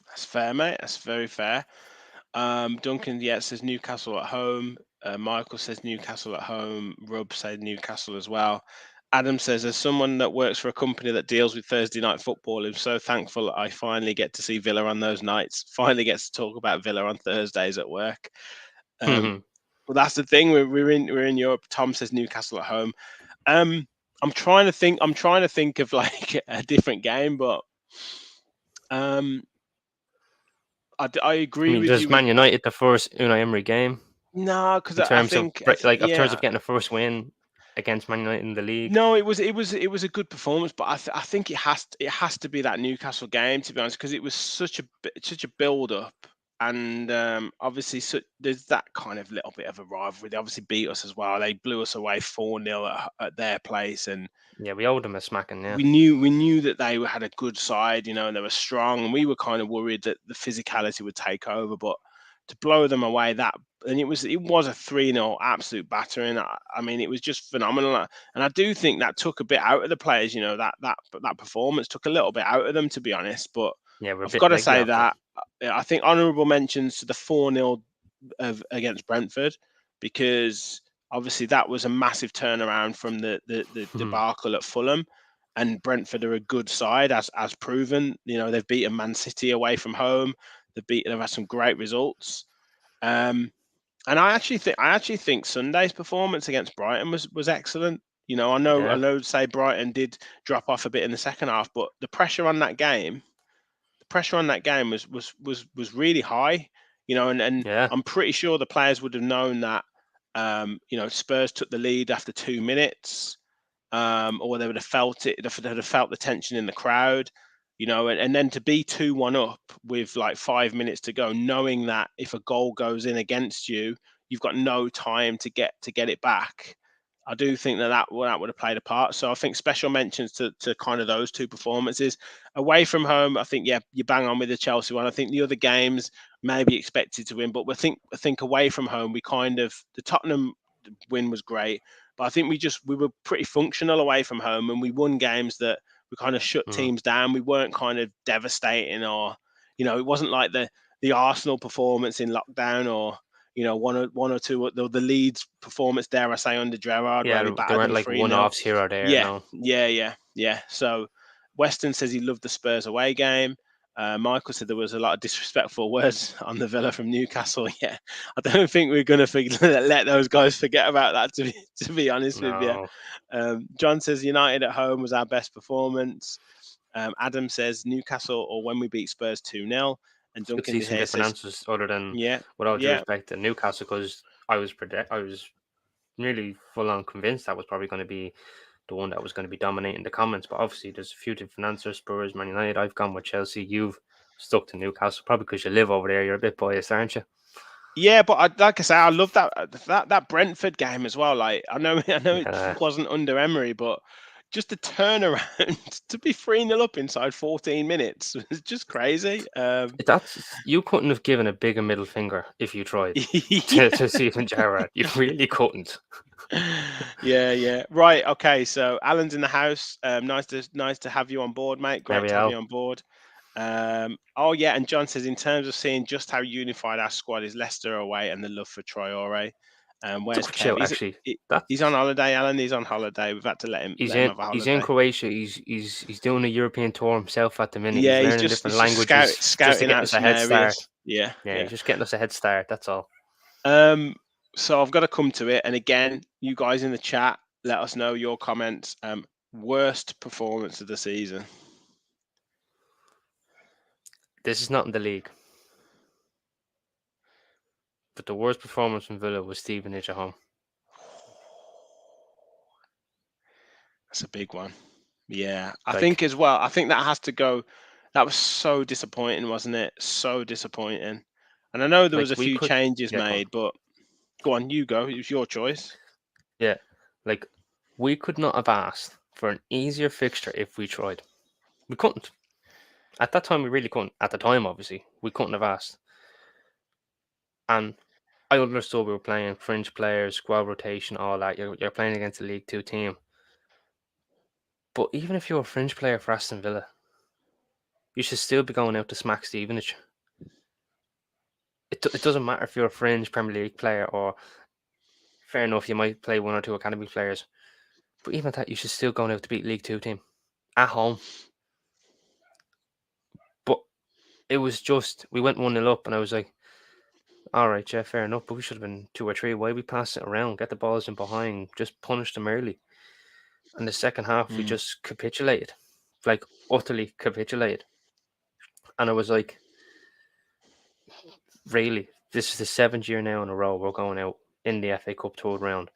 that's fair, mate. That's very fair. Duncan, yeah, says Newcastle at home. Michael says Newcastle at home. Rub said Newcastle as well. Adam says, as someone that works for a company that deals with Thursday night football, I'm so thankful that I finally get to see Villa on those nights. Finally gets to talk about Villa on Thursdays at work. Um, well, that's the thing. We're in Europe. Tom says Newcastle at home. Um, I'm trying to think. I'm trying to think of like a different game, but um, I I agree mean, with you does with Man United the first Unai Emery game no, because in I terms of think like in terms yeah. of getting a first win against Man United in the league? No, it was a good performance, but I think it has to be that Newcastle game, to be honest, because it was such a build up, and obviously there's that kind of little bit of a rivalry. They obviously beat us as well. They blew us away 4-0 at their place, and Yeah, we owed them a smacking. Yeah, we knew that they had a good side, and they were strong, and we were kind of worried that the physicality would take over, but to blow them away that and it was a 3-0 absolute battering. I mean, it was just phenomenal, and I do think that took a bit out of the players. That performance took a little bit out of them, to be honest. But yeah, we're a I've bit got to leggy say after. that I think honourable mentions to the 4-0 against Brentford, because obviously that was a massive turnaround from the debacle at Fulham, and Brentford are a good side as proven. They've beaten Man City away from home. They've had some great results. Um, and I actually think Sunday's performance against Brighton was excellent. I Yeah, know say Brighton did drop off a bit in the second half, but the pressure on that game was really high. And yeah, I'm pretty sure the players would have known that. Spurs took the lead after 2 minutes, or they would have felt it. They'd have felt the tension in the crowd. And then to be 2-1 up with like 5 minutes to go, knowing that if a goal goes in against you, you've got no time to get it back. I do think that would have played a part. So I think special mentions to kind of those two performances. Away from home, I think yeah, you bang on with the Chelsea one. I think the other games may be expected to win, but I think away from home, the Tottenham win was great, but I think we were pretty functional away from home, and we won games that we kind of shut mm. teams down. We weren't kind of devastating, or it wasn't like the Arsenal performance in lockdown, or one or two the Leeds performance, dare I say, under Gerrard, where Yeah. we They battered weren't them like 3-0. one-offs here or there. Yeah, No, yeah, yeah, yeah. So Weston says he loved the Spurs away game. Michael said there was a lot of disrespectful words on the Villa from Newcastle. Yeah, I don't think we're going to let those guys forget about that. To be honest with you, no. John says United at home was our best performance. Adam says Newcastle or when we beat Spurs 2-0. And I could see Duncan some here different says, answers other than, yeah, with all due yeah, respect, to Newcastle, because I was nearly full on convinced that was probably going to be the one that was going to be dominating the comments. But obviously, there's a few different answers. Spurs, Man United. I've gone with Chelsea. You've stuck to Newcastle, probably because you live over there. You're a bit biased, aren't you? yeah. But like I say, I love that Brentford game as well. Like I know it Yeah, wasn't under Emery, but just the turnaround to be 3-0 up inside 14 minutes was just crazy. that's you couldn't have given a bigger middle finger if you tried Yeah. to Stephen Gerrard. You really couldn't. Yeah, yeah. Right. Okay. So Alan's in the house. Nice to have you on board, mate. Great to have you Marielle, on board. Oh yeah, and John says in terms of seeing just how unified our squad is, Leicester away and the love for Traore. it's a Where's good Kev? shout actually. He's on That's holiday, Alan. He's on holiday. We've had to let him have a he's in holiday. Croatia. He's doing a European tour himself at the minute. He's Yeah, he's learning just different he's just languages just to scouting get out us a some head start. areas. Yeah, Yeah, yeah. he's just getting us a head start. That's all. Um, so I've got to come to it. And again, you guys in the chat, let us know your comments. Worst performance of the season. This is not in the league, but the worst performance from Villa was Stevenage at home. That's a big one. Yeah, I Like think as well. I think that has to go. That was so disappointing, wasn't it? So disappointing. And I know there was like a we few could, changes yeah, go on. made, but go on, you go. It was your choice. Yeah, like we could not have asked for an easier fixture if we tried. We couldn't. At that time, we really couldn't. At the time, obviously, we couldn't have asked. And I understood we were playing fringe players, squad rotation, all that. You're playing against a League Two team. But even if you're a fringe player for Aston Villa, you should still be going out to smack Stevenage. It doesn't matter if you're a fringe Premier League player or, fair enough, you might play one or two academy players. But even at that, you should still go out to beat League Two team at home. But it was just, we went 1-0 up, and I was like, all right, yeah, fair enough, but we should have been 2 or 3 away. We passed it around, get the balls in behind, just punish them early. And the second half, we Mm. just capitulated, like utterly capitulated. And it was like, really, this is the 7th year now in a row we're going out in the FA Cup third round,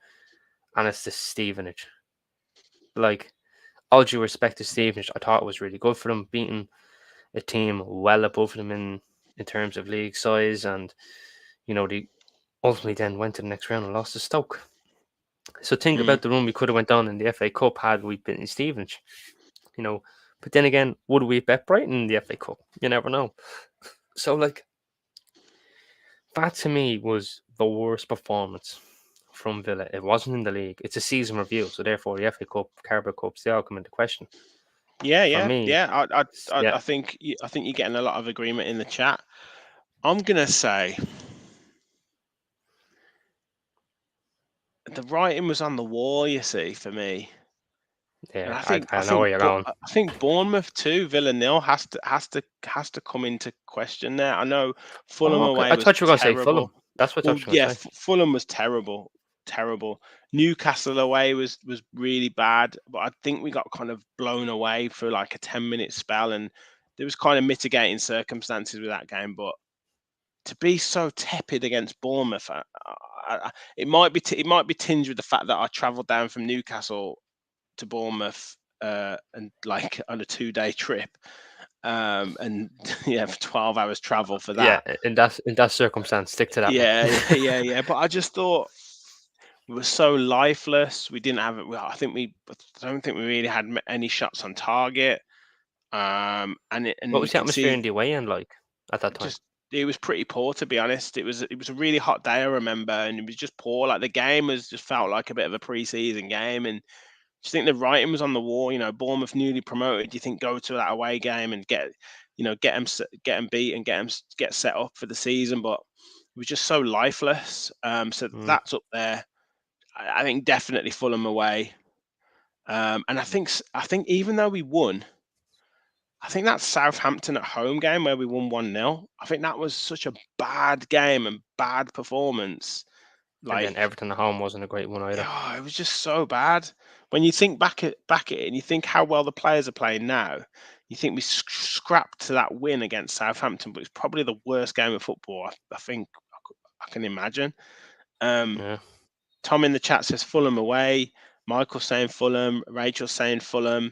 and it's the Stevenage. Like, all due respect to Stevenage, I thought it was really good for them, beating a team well above them in terms of league size, and they ultimately then went to the next round and lost to Stoke. So think Mm. about the run we could have went on in the FA Cup had we been in Stevenage. You know, but then again, would we bet Brighton in the FA Cup? You never know. So like that to me was the worst performance from Villa. It wasn't in the league. It's a season review, so therefore the FA Cup, Carabao Cups, they all come into question. Yeah, For yeah, me, yeah. yeah, I think I think you're getting a lot of agreement in the chat. I'm gonna say the writing was on the wall. You see, for me, and yeah, I I, think I I know think where you're going. I think Bournemouth too. Villa nil has to come into question there. I know Fulham Oh, okay. away I was thought you were going to say Fulham. terrible. That's what I Well, thought you were yeah, going to say. Fulham was terrible, terrible. Newcastle away was really bad, but I think we got kind of blown away for like a 10-minute spell, and there was kind of mitigating circumstances with that game. But to be so tepid against Bournemouth, it might be it might be tinged with the fact that I travelled down from Newcastle to Bournemouth and like on a 2-day trip, and yeah, for 12 hours travel for Yeah, that. in that circumstance, stick to that one. Yeah, yeah, yeah, yeah. But I just thought we were so lifeless. We didn't have it. I don't think we really had any shots on target. What And you was the could atmosphere see in the away end like at that time? just it was pretty poor, to be honest. It was a really hot day, I remember, and it was just poor. Like the game was just felt like a bit of a preseason game, and just think the writing was on the wall. Bournemouth newly promoted. You think go to that away game and get them beat and get set up for the season, but it was just so lifeless. So Mm. that's up there. I think definitely Fulham away. And I think even though we won, I think that Southampton at home game where we won 1-0, I think that was such a bad game and bad performance. And then Like, Everton at home wasn't a great one either. yeah, it was just so bad. When you think back at it and you think how well the players are playing now, you think we scrapped to that win against Southampton, but it's probably the worst game of football I think I can imagine. Um, Yeah, Tom in the chat says Fulham away. Michael saying Fulham. Rachel saying Fulham.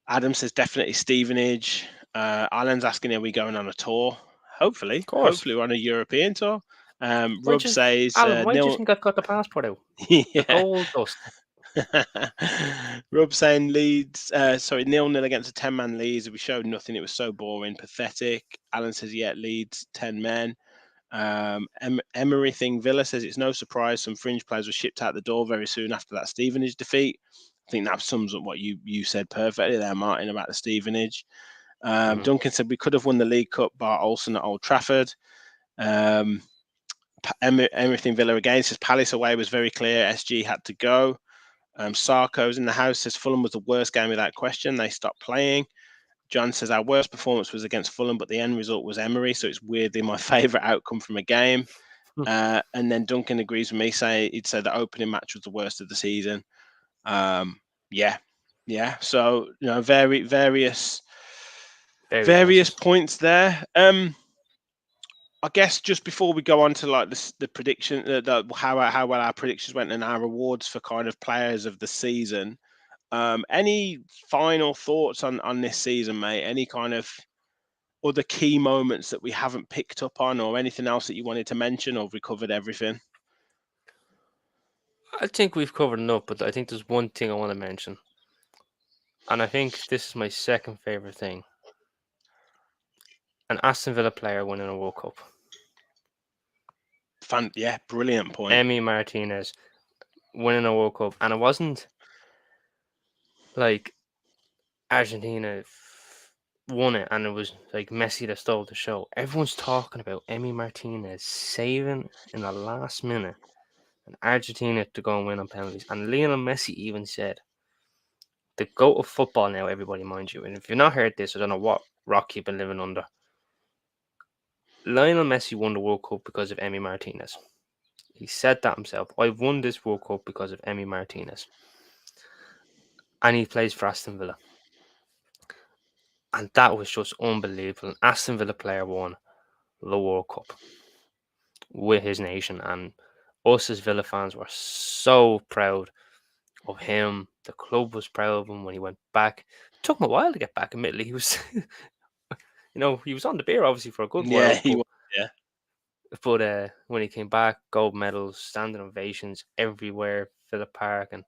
Adam says definitely Stevenage. Alan's asking, are we going on a tour? of Hopefully, course. hopefully we're on a European tour. Why Rub just says Alan? Why do you nil. think I've got the passport out? The Yeah. gold dust. Rob saying Leeds, sorry, 0-0 against a 10-man Leeds. We showed nothing. It was so boring, pathetic. Alan says, yeah, Leeds, 10 men. Emery thing, Villa says it's no surprise some fringe players were shipped out the door very soon after that Stevenage defeat. I think that sums up what you said perfectly there, Martin, about the Stevenage. Mm. Duncan said we could have won the League Cup bar Olsen at Old Trafford. Um, Everything Villa again says Palace away was very clear. SG had to go. Sarko's in the house says Fulham was the worst game without question. They stopped playing. John says our worst performance was against Fulham, but the end result was Emery, so it's weirdly my favourite outcome from a game. And then Duncan agrees with me, saying he'd say the opening match was the worst of the season. Um, yeah, yeah. So Various various answers. points there. I guess just before we go on to like the prediction, how well our predictions went and our awards for kind of players of the season. Any final thoughts on this season, mate? Any kind of other key moments that we haven't picked up on, or anything else that you wanted to mention, or have we covered everything? I think we've covered enough, but I think there's one thing I want to mention, and I think this is my second favorite thing: an Aston Villa player winning a World Cup. Yeah, brilliant point. Emi Martinez winning a World Cup, and it wasn't like Argentina won it and it was like Messi that stole the show. Everyone's talking about Emi Martinez saving in the last minute and Argentina to go and win on penalties. And Lionel Messi even said, the GOAT of football now, everybody, mind you. And if you've not heard this, I don't know what rock you've been living under. Lionel Messi won the World Cup because of Emi Martinez. He said that himself. I won this World Cup because of Emi Martinez. and he plays for Aston Villa. And that was just unbelievable. An Aston Villa player won the World Cup with his nation, and us as Villa fans were so proud of him. The club was proud of him when he went back. It took him a while to get back. Admittedly, he was, he was on the beer obviously for a good Yeah, while, he was. Yeah, but when he came back, gold medals, standing ovations everywhere, Villa Park, and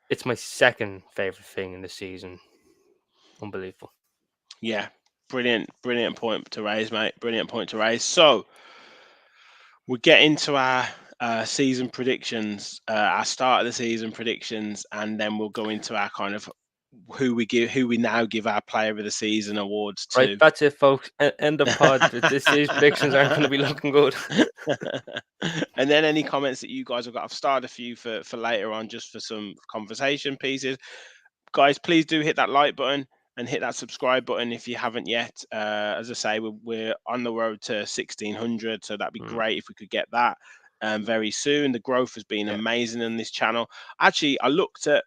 it's my second favorite thing in the season. Unbelievable. yeah. Brilliant point to raise, mate. Brilliant point to raise. So we'll get into our season predictions, our start of the season predictions, and then we'll go into our kind of who we now give our player of the season awards Right, to. that's it, folks. End of pod. This year's predictions aren't going to be looking good. And then any comments that you guys have got, I've started a few for later on, just for some conversation pieces. Guys, please do hit that like button and hit that subscribe button if you haven't yet. As I say, we're on the road to 1600, so that'd be Mm, great if we could get that very soon. The growth has been yeah. amazing on this channel. Actually, I looked at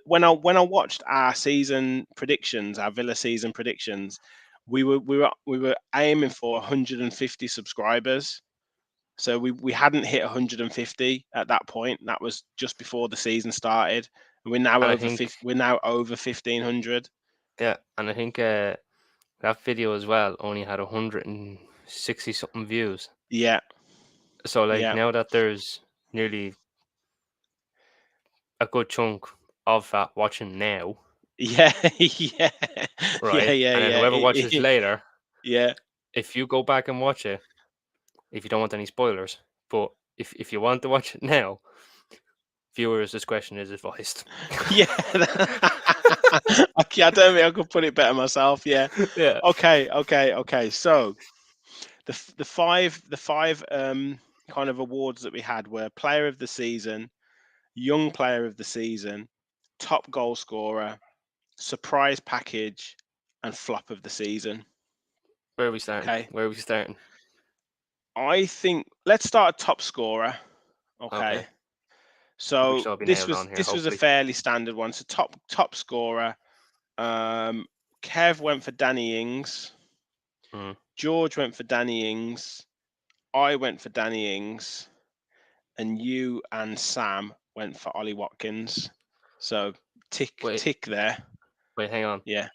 when I watched our season predictions, our Villa season predictions. We were aiming for 150 subscribers. So we hadn't hit 150 at that point. That was just before the season started. We're now And I over think, we're now over 1500. yeah, and I think that video as well only had 160 something views. Yeah, So like yeah, now that there's nearly a good chunk of that watching now, yeah, yeah, yeah, right? yeah, And then whoever watches yeah, later, yeah, if you go back and watch it, if you don't want any spoilers, but if you want to watch it now, viewers' discretion is advised. yeah. Okay, I don't think I could put it better myself. Yeah. Yeah. Okay. So the five kind of awards that we had were Player of the Season, Young Player of the Season, Top Goal Scorer, Surprise Package, and Flop of the Season. Where are we starting? Okay. Where are we starting? I think let's start at top scorer. Okay. Okay. We So shall be this nailed was on here, this was a hopefully. fairly standard one. So top scorer. Um, Kev went for Danny Ings. Mm. George went for Danny Ings. I went for Danny Ings, and you and Sam went for Ollie Watkins. So Wait, tick there. hang on. Yeah.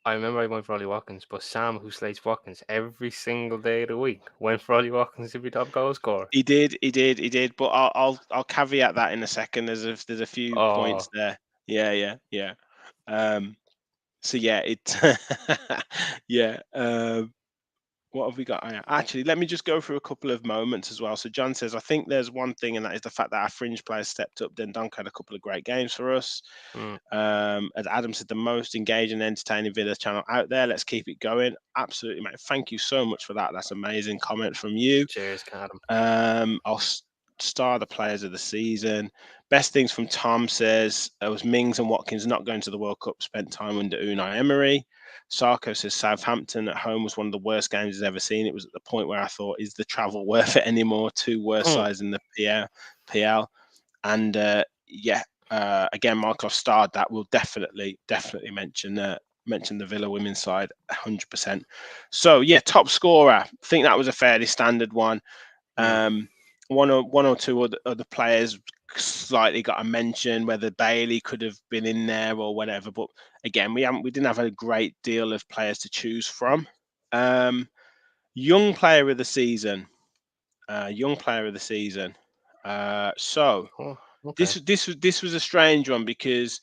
I remember I went for Ollie Watkins, but Sam, who slates Watkins every single day of the week, went for Ollie Watkins to be top goal scorer. He did. But I'll caveat that in a second. There's a few points Oh, there. Yeah. Um, so yeah, it yeah. What have we got? Actually, let me just go through a couple of moments as well. So John says, I think there's one thing, and that is the fact that our fringe players stepped up. Then Dunk had a couple of great games for us. mm, As Adam said, the most engaging, entertaining video channel out there. Let's keep it going. Absolutely, mate. Thank you so much for that. That's an amazing comment from you. cheers, Adam. I'll star the players of the season. Best things from Tom says it was Mings and Watkins not going to the World Cup, spent time under Unai Emery. Sarko says Southampton at home was one of the worst games he's ever seen. It was at the point where I thought, is the travel worth it anymore? Two worst Mm, sides in the PL. And again, Michael, I've starred that. We'll definitely mention the Villa women's side 100%. So yeah, top scorer. I think that was a fairly standard one. mm. One or two other players slightly got a mention, whether Bailey could have been in there or whatever. But again, we didn't have a great deal of players to choose from. Young player of the season. Young player of the season. So Oh, okay. this was a strange one because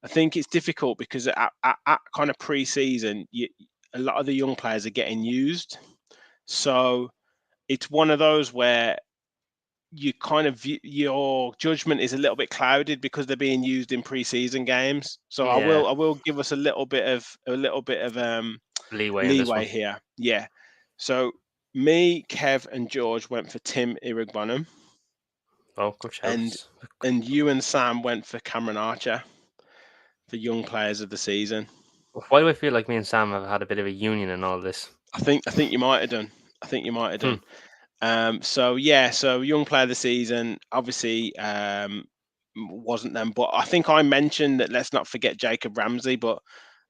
I think it's difficult because at kind of pre-season, a lot of the young players are getting used. So it's one of those where you kind of your judgment is a little bit clouded because they're being used in preseason games. So Yeah, I will give us a little bit of leeway in this leeway one. here. Yeah. So me, Kev, and George went for Tim Irigbonham, Oh, good and shouts. you and Sam went for Cameron Archer for young players of the season. Why do I feel like me and Sam have had a bit of a union in all this? I think you might have done. I think you might have Hmm. done. So yeah, so young player of the season, obviously, wasn't them. But I think I mentioned that let's not forget Jacob Ramsey, but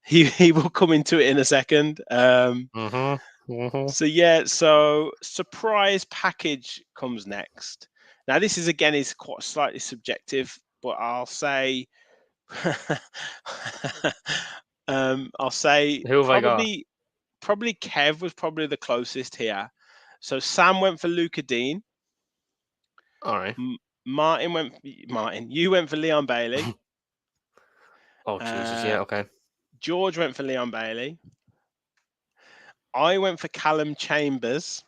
he will come into it in a second. So yeah, so surprise package comes next. Now this is again is quite slightly subjective, but I'll say I'll say Who have I got? probably Kev was probably the closest here. So Sam went for Luca Dean. All right. Martin, you went for Leon Bailey. Oh Jesus, Uh, yeah, okay. George went for Leon Bailey. I went for Callum Chambers.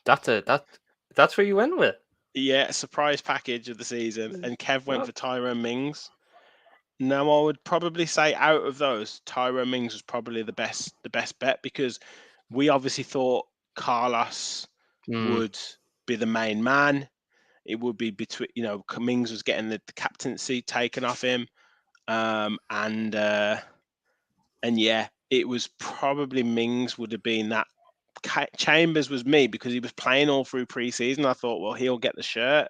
That's where you went with. Yeah, surprise package of the season. And Kev went for What? Tyrone Mings. Now I would probably say out of those, Tyrone Mings was probably the best bet because we obviously thought Carlos Mm, would be the main man. It would be between, Mings was getting the captaincy taken off him. And yeah, it was probably Mings would have been that. Chambers was me because he was playing all through preseason. I thought, well, he'll get the shirt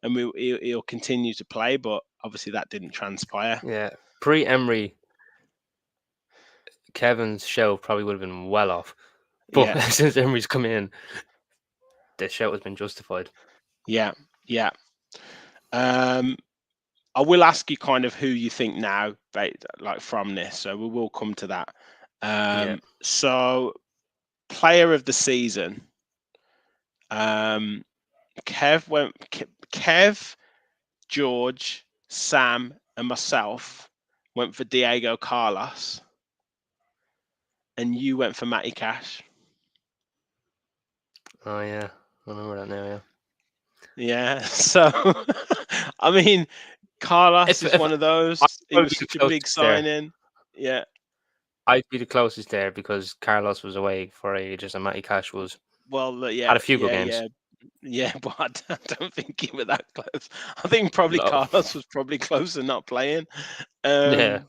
and he'll continue to play, but obviously that didn't transpire. yeah. Pre-Emery, Kevin's show probably would have been well off. But Yeah, since Emery's come in, the show has been justified. yeah, yeah. Um, I will ask you kind of who you think now, like from this. So we will come to that. Yeah. So player of the season. Um, Kev, George, Sam, and myself went for Diego Carlos, and you went for Matty Cash. Oh yeah. I remember that now, yeah. Yeah. So, I mean, Carlos is If one of I'd those. He probably was be the such a big closest there. signing. Yeah. I'd be the closest there because Carlos was away for ages and Matty Cash was Well, had yeah, a few good games. yeah. Yeah, but I don't think he was that close. I think probably No. Carlos was probably close to not playing. Yeah. Um,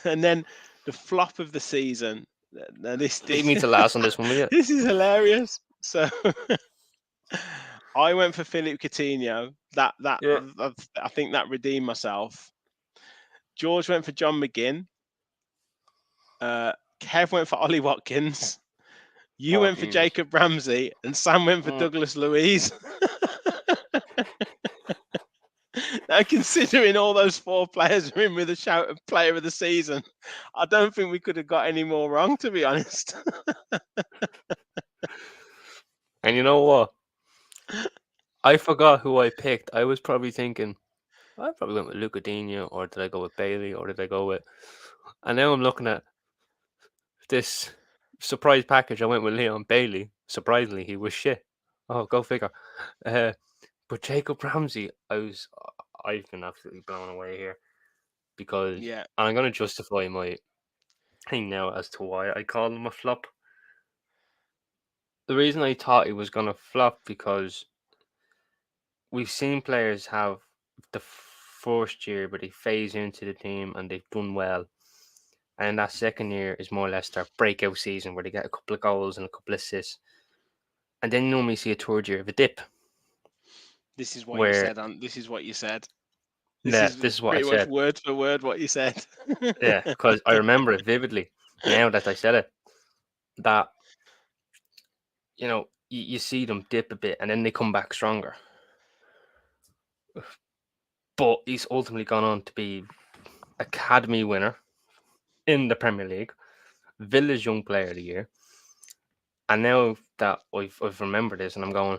and then the flop of the season. Now this Leave me to last on this one, will you? this is hilarious. So I went for Philip Coutinho. Yeah. I think that redeemed myself. George went for John McGinn. Uh, Kev went for Ollie Watkins. You Oh went for Jesus. Jacob Ramsey, and Sam went for Mm. Douglas Luiz. Now, considering all those four players are in with a shout of player of the season, I don't think we could have got any more wrong, to be honest. And you know what? I forgot who I picked. I was probably thinking I probably went with Lucadinho, or did I go with Bailey, or did I go with? And now I'm looking at this surprise package. I went with Leon Bailey. Surprisingly, he was shit. Oh, go figure. Uh, but Jacob Ramsey, I've been absolutely blown away here because, Yeah, and I'm going to justify my thing now as to why I called him a flop. The reason I thought he was going to flop because we've seen players have the first year, but they phase into the team and they've done well. And that second year is more or less their breakout season where they get a couple of goals and a couple of assists. And then you normally see a third year of a dip this is what you where, said. This is what you said. This yeah, is this is what I pretty much said. word for word what you said. Yeah, because I remember it vividly now that I said it. That, you see them dip a bit and then they come back stronger. But he's ultimately gone on to be Academy winner in the Premier League, Villa's Young Player of the Year. And now that I've remembered this and I'm going,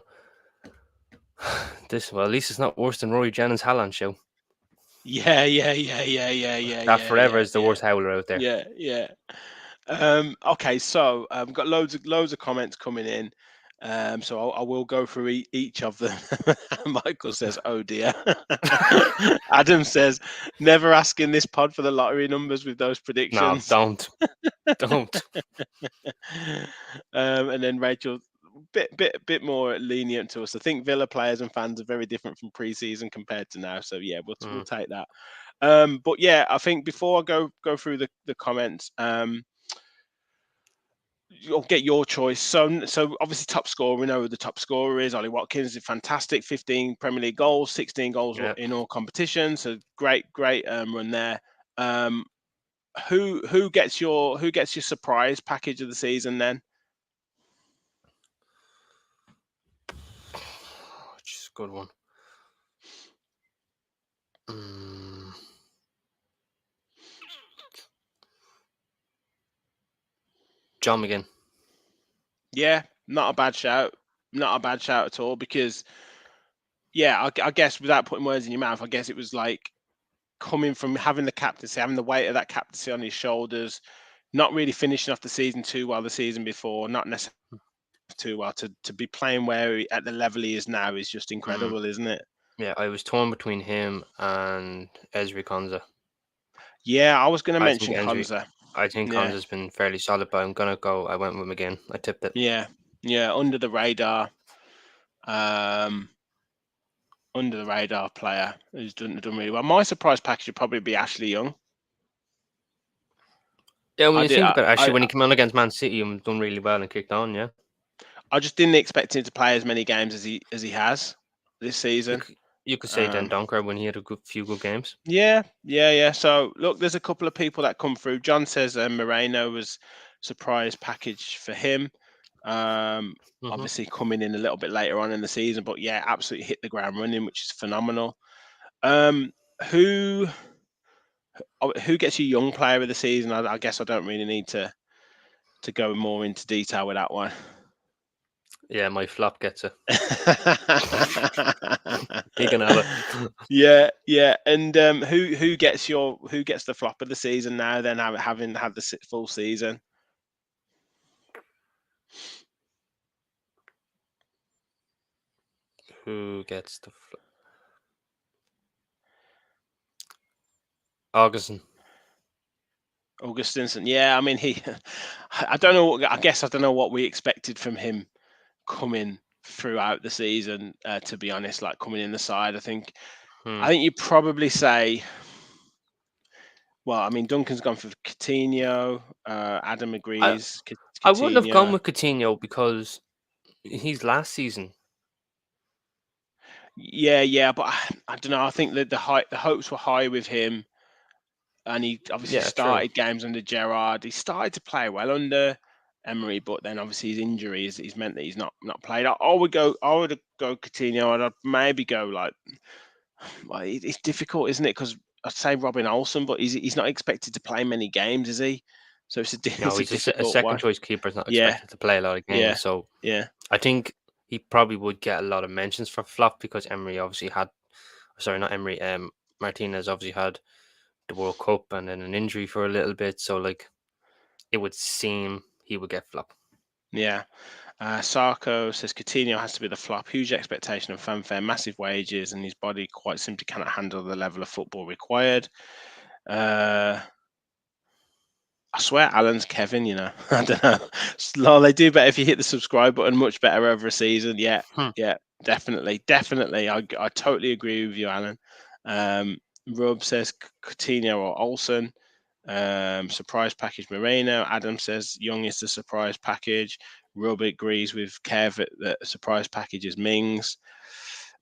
well, at least it's not worse than Rory Jennings' Haaland show. Yeah. That forever is the worst howler out there. Yeah. Okay, so I've got loads of comments coming in. So I will go through each of them. Michael says, "Oh dear." Adam says, "Never asking this pod for the lottery numbers with those No, predictions." don't. And then Rachel, bit more lenient to us. I think Villa players and fans are very different from pre-season compared to now. So yeah, we'll take that. But yeah, I think before I go through the comments, you'll get your choice. So obviously top scorer, we know who the top scorer is. Ollie Watkins is fantastic, 15 Premier League goals, 16 goals Yeah. in all competitions. So great run there. Um, who gets your surprise package of the season then? Which is a good one. Mm, John McGinn. Yeah, not a bad shout. Not a bad shout at all because yeah, I guess without putting words in your mouth, I guess it was like coming from having the captaincy, having the weight of that captaincy on his shoulders, not really finishing off the season too well the season before, not necessarily too well to be playing where at the level he is now is just Mm, incredible, isn't it? yeah, I was torn between him and Ezri Konza. Yeah, I was going to I think mention Ezri, Konza. I think Yeah, Konza's been fairly solid, but I'm gonna go. I went with McGinn. I tipped it. yeah, yeah. Um, under the radar player who's done really well. My surprise package would probably be Ashley Young. Yeah, when I you did. think I, about it, actually, I when he came on against Man City and done really well and kicked on, yeah, I just didn't expect him to play as many games as he has this you season. could you could say then Um, Donker when he had a few good games. yeah. So look, there's a couple of people that come through. John says Moreno was surprise package for him. Um, Hmm. obviously coming in a little bit later on in the season, but yeah, absolutely hit the ground running, which is phenomenal. Um, who who gets your young player of the season? I guess I don't really need to go more into detail with that one. Yeah, my flop gets it. He can have it. Yeah, and who gets the flop of the season now? Then having had the full season. Who gets the Augustin? Augustinson, yeah, I mean he, I don't know. I guess I don't know what we expected from him coming throughout the season. To be honest, like coming in the side, Hmm. I think you probably say, well, I mean Duncan's gone for Coutinho. Adam I agrees. I wouldn't have gone Coutinho. with Coutinho because he's last season. Yeah, but I don't know. I think that the hopes were high with him, and he obviously Yeah, true. started games under Gerrard. He started to play well under Emery, but then obviously his injuries he's meant that he's not played. I would go Coutinho, and I'd maybe go like, well, it's difficult, isn't it? Because I'd say Robin Olsen, but he's not expected to play many games, is he? So it's a No, it's a he's a difficult second one. choice keeper. Is not Yeah, expected to play a lot of yeah, games, so yeah, I think he probably would get a lot of mentions for flop because Emery obviously had. Sorry, not Emery. Martinez obviously had the World Cup and then an injury for a little bit, so like it would seem he would get flop. yeah. Sarko says Coutinho has to be the flop. Huge expectation and fanfare, massive wages, and his body quite simply cannot handle the level of football required. Uh, I swear Alan's Kevin, I don't know. Lol, they do better if you hit the subscribe button, much better over a season. Yeah, Hmm. yeah, definitely. I totally agree with you, Alan. Rub says Coutinho or Olsen. Surprise package Moreno. Adam says Young is the surprise package. Rub agrees with Kev that the surprise package is Mings.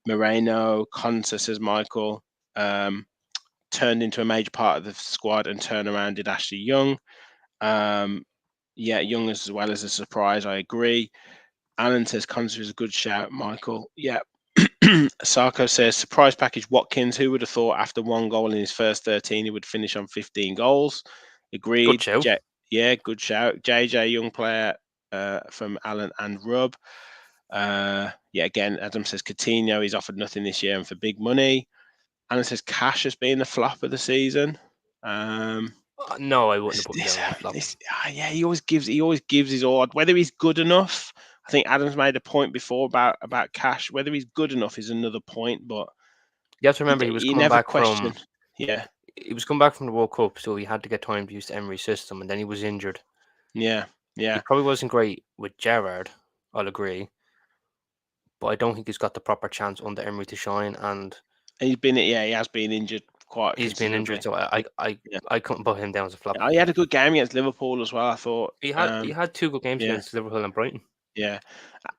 Moreno. Conta says Michael. Turned into a major part of the squad and turned around did Ashley Young. Um, yeah, Young as well as a surprise. I agree. Alan says Conta is a good shout. Michael. Yeah. Sarko says surprise package Watkins. Who would have thought after one goal in his first 13 he would finish on 15 goals? Good Agreed. show. Yeah, good shout. JJ, young player from Alan and Rub. Yeah, again, Adam says Coutinho, he's offered nothing this year and for big money. Alan says Cash has been the flop of the season. No, I wouldn't have This, put him this, down as a flop. yeah, he always gives his all. Whether he's good enough, I think Adam's made a point before about Cash. Whether he's good enough is another point, but You have to you, remember you never question. Yeah, he was coming back from the World Cup, so he had to get time to use the Emery system, and then he was injured. yeah, He yeah. probably wasn't great with Gerrard, I'll agree, but I don't think he's got the proper chance under Emery to shine. And He has been injured quite He's been injured, considerably. so Yeah, I couldn't put him down as a flop. yeah, he had a good game against Liverpool as well. I thought. He had two good games Yeah, against Liverpool and Brighton. yeah.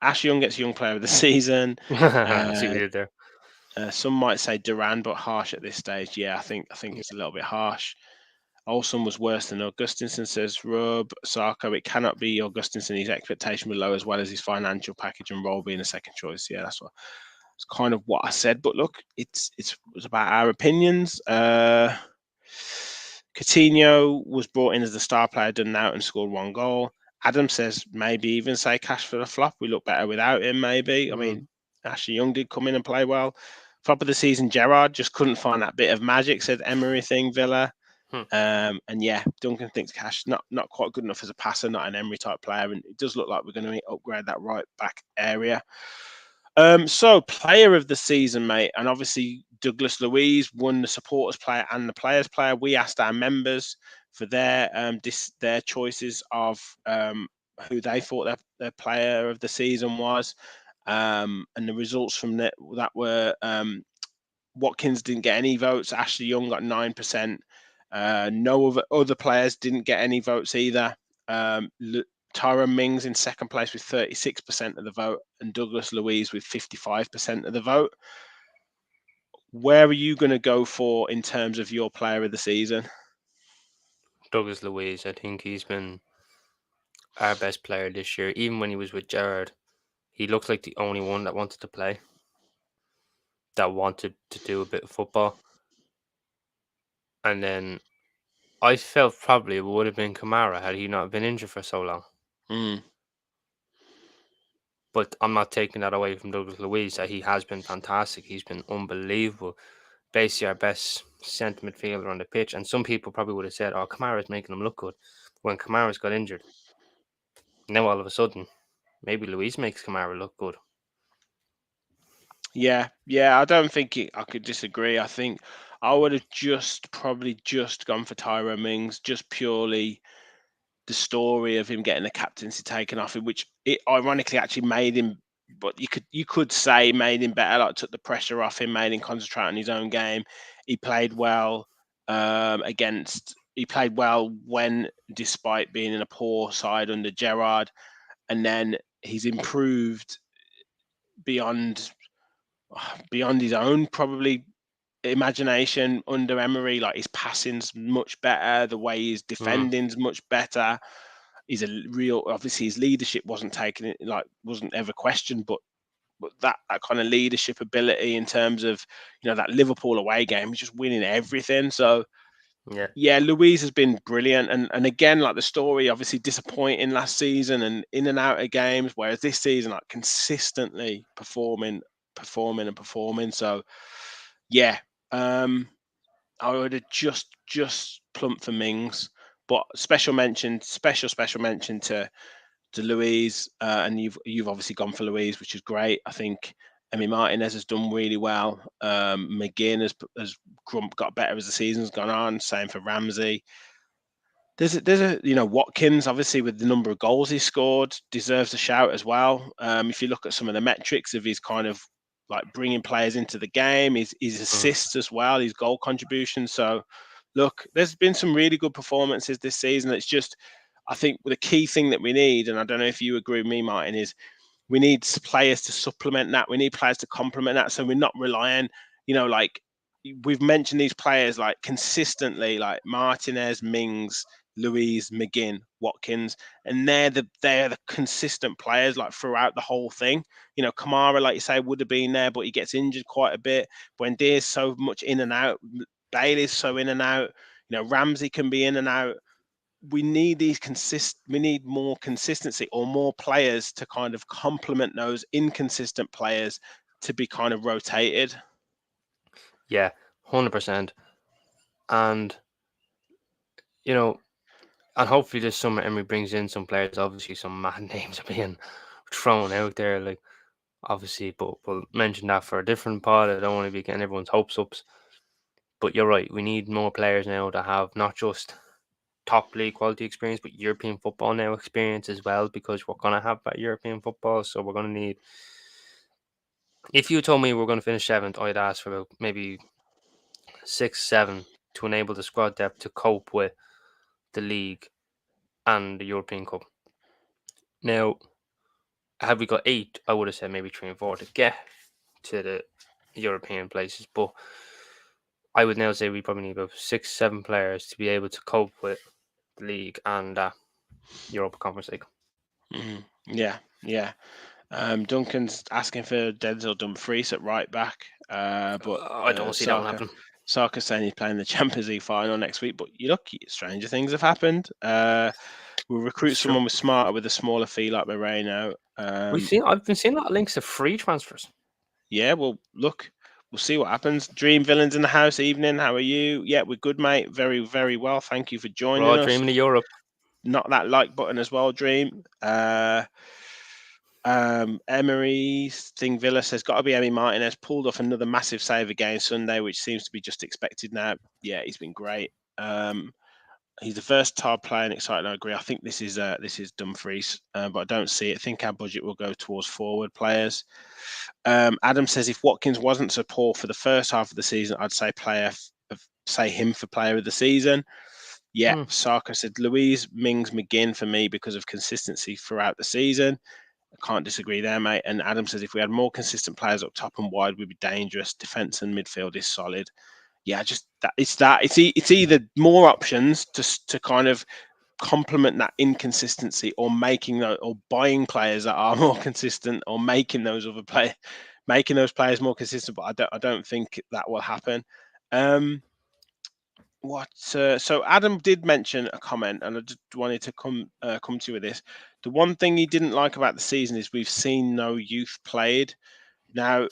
Ash Young gets Young Player of the Season. I see what Uh, you did there. some might say Duran, but harsh at this stage. Yeah, I think it's a little bit harsh. Olsen was worse than Augustinson, says Rub. Sarko, it cannot be Augustinson. His expectation was low as well as his financial package and role being a second choice. Yeah, it's kind of what I said. But look, it was about our opinions. Coutinho was brought in as the star player, done out and scored 1 goal. Adam says maybe even say Cash for the flop. We look better without him, maybe. I Mm. mean, Ashley Young did come in and play well. Flop of the season, Gerard just couldn't find that bit of magic, said Emery thing, Villa. Hmm. And yeah, Duncan thinks Cash not quite good enough as a passer, not an Emery type player, and it does look like we're going to upgrade that right back area. So player of the season, mate, and obviously Douglas Luiz won the supporters player and the players player. We asked our members for their choices of who they thought their player of the season was, and the results from that were Watkins didn't get any votes. Ashley Young got 9%. No other players didn't get any votes either. Tyrone Mings in second place with 36% of the vote, and Douglas Luiz with 55% of the vote. Where are you going to go for in terms of your player of the season? Douglas Luiz, I think he's been our best player this year. Even when he was with Gerard, he looked like the only one that wanted to play, that wanted to do a bit of football. And then I felt probably it would have been Kamara had he not been injured for so long. Mm. But I'm not taking that away from Douglas Luiz. That he has been fantastic. He's been unbelievable. Basically, our best centre midfielder on the pitch. And some people probably would have said, "Oh, Kamara's making him look good." When Kamara's got injured, now all of a sudden, maybe Luiz makes Kamara look good. Yeah. I don't think I could disagree. I think I would have probably just gone for Tyrone Mings, just purely the story of him getting the captaincy taken off him, which it ironically actually made him. But you could say made him better, like took the pressure off him, made him concentrate on his own game. He played well against. He played well when, despite being in a poor side under Gerard, and then he's improved beyond beyond his own probably imagination under Emery. Like his passing's much better, the way he's Mm, defending's much better. He's a real. Obviously, his leadership wasn't taken, like wasn't ever questioned, but that kind of leadership ability in terms of that Liverpool away game, he's just winning everything. So yeah, yeah, Louise has been brilliant, and again, like the story, obviously disappointing last season and in and out of games, whereas this season, like consistently performing. So yeah, um, I would have just plumped for Mings, but special mention to Louise, and you've obviously gone for Louise, which is great. I think Emi Martinez has done really well. McGinn has got better as the season's gone on. Same for Ramsey. There's a Watkins, obviously with the number of goals he scored, deserves a shout as well. If you look at some of the metrics of his kind of like bringing players into the game, his mm, assists as well, his goal contributions. So look, there's been some really good performances this season. It's just I think the key thing that we need, and I don't know if you agree with me, Martin, is we need players to supplement that. We need players to complement that. So we're not relying, like we've mentioned these players like consistently, like Martinez, Mings, Louise, McGinn, Watkins, and they're the consistent players like throughout the whole thing. Kamara, like you say, would have been there, but he gets injured quite a bit. Buendier's so much in and out. Bailey's so in and out. Ramsey can be in and out. We need more consistency or more players to kind of complement those inconsistent players to be kind of rotated. yeah, 100%. And you know, and hopefully this summer Emery brings in some players. Obviously, some mad names are being thrown out there, like obviously, but we'll mention that for a different pod. I don't want to be getting everyone's hopes up. But you're right. We need more players now that have not just top league quality experience, but European football now experience as well, because we're gonna have that European football. So we're gonna need. If you told me we're gonna finish seventh, I'd ask for about maybe 6, 7 to enable the squad depth to cope with the league and the European Cup. Now, had we got 8, I would have said maybe 3 and 4 to get to the European places. But I would now say we probably need about 6, 7 players to be able to cope with the league and Europa Conference League. Yeah, yeah. Duncan's asking for Denzel Dumfries at right back, but I don't see that one happening. Sarka's saying he's playing the Champions League final next week. But you look, stranger things have happened. We'll recruit It's true. someone smarter with a smaller fee like Moreno. I've been seeing a lot of links to free transfers. Yeah, well, look, we'll see what happens. Dream Villains in the house. Evening, how are you? Yeah, we're good, mate. Very, very well. Thank you for We're joining all us. dreaming of Europe. Not that like button as well, Dream. Emery's thing Villa says got to be Emi Martinez, pulled off another massive save again Sunday, which seems to be just expected now. Yeah, he's been great. He's a versatile player and exciting. I agree. I think this is Dumfries, but I don't see it. I think our budget will go towards forward players. Adam says if Watkins wasn't so poor for the first half of the season, I'd say him for player of the season. Yeah, Saka said Louise Mings McGinn for me because of consistency throughout the season. I can't disagree there, mate. And Adam says if we had more consistent players up top and wide, we'd be dangerous. Defense and midfield is solid. Yeah, just that. It's either more options to kind of complement that inconsistency, or buying players that are more consistent, or making those players more consistent. But I don't think that will happen. So Adam did mention a comment, and I just wanted to come to you with this. The one thing he didn't like about the season is we've seen no youth played. Now,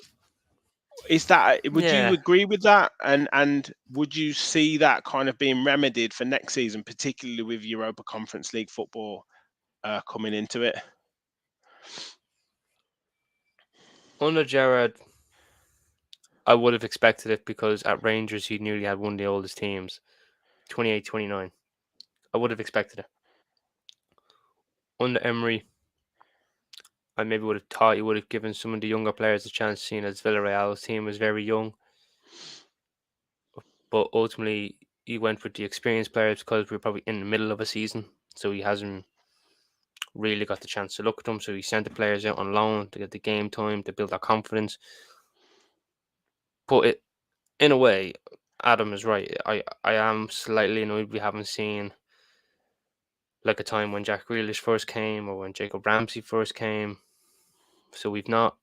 would you agree with that? And would you see that kind of being remedied for next season, particularly with Europa Conference League football coming into it? Under Gerrard, I would have expected it because at Rangers he nearly had one of the oldest teams, 28, 29. I would have expected it. Under Emery, I maybe would have thought he would have given some of the younger players a chance, seeing as Villarreal's team was very young. But ultimately, he went with the experienced players because we were probably in the middle of a season, so he hasn't really got the chance to look at them. So he sent the players out on loan to get the game time, to build their confidence. But in a way, Adam is right. I am slightly annoyed we haven't seen like a time when Jack Grealish first came or when Jacob Ramsey first came. So we've not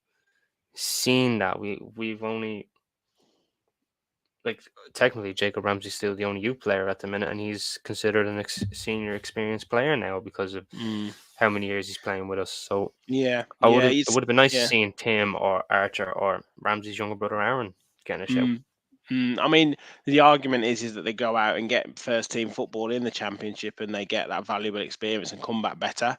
seen that. We've only, like, technically Jacob Ramsey's still the only youth player at the minute, and he's considered an senior experienced player now because of how many years he's playing with us. So it would have been nice to see Tim or Archer or Ramsey's younger brother Aaron getting a shout. I mean, the argument is that they go out and get first team football in the Championship and they get that valuable experience and come back better.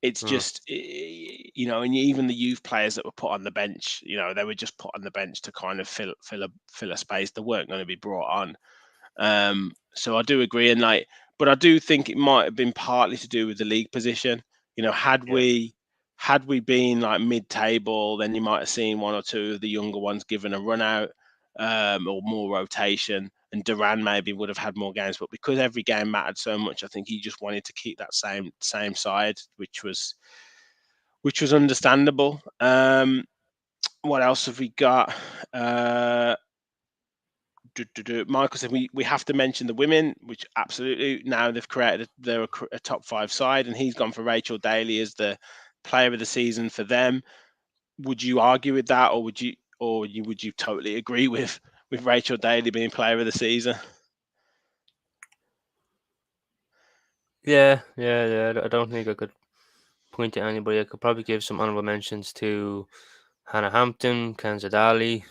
It's just, and even the youth players that were put on the bench, they were just put on the bench to kind of fill a space. They weren't going to be brought on. So I do agree, but I do think it might have been partly to do with the league position. Had we been like mid-table, then you might have seen one or two of the younger ones given a run out, or more rotation, and Duran maybe would have had more games. But because every game mattered so much, I think he just wanted to keep that same side, which was understandable. What else have we got? Michael said we have to mention the women, which absolutely, now they've created they're a top 5 side, and he's gone for Rachel Daly as the player of the season for them. Would you argue with that, or would you totally agree with Rachel Daly being player of the season? Yeah. I don't think I could point to anybody. I could probably give some honorable mentions to Hannah Hampton, Kenza Daly.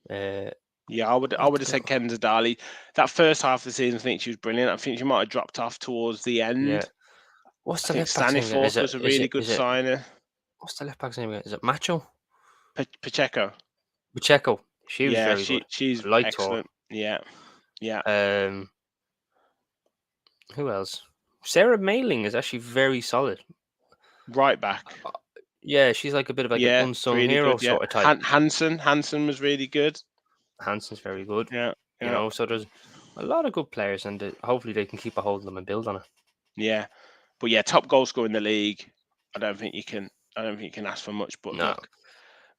Yeah, I would have said Kenza Daly. That first half of the season, I think she was brilliant. I think she might have dropped off towards the end. Yeah. What's the left back's name? Was a really good signer. What's the left back's name again? Is it Macho? Pacheco. She was very good. She's excellent. Her. Yeah. Who else? Sarah Mailing is actually very solid. Right back. Yeah, she's like a bit of like an unsung really hero good, sort of type. Hansen was really good. Hansen's very good. Yeah, You yeah, know, so there's a lot of good players, and hopefully they can keep a hold of them and build on it. yeah. But yeah, top goal scorer in the league. I don't think you can. I don't think you can ask for much. But No, look,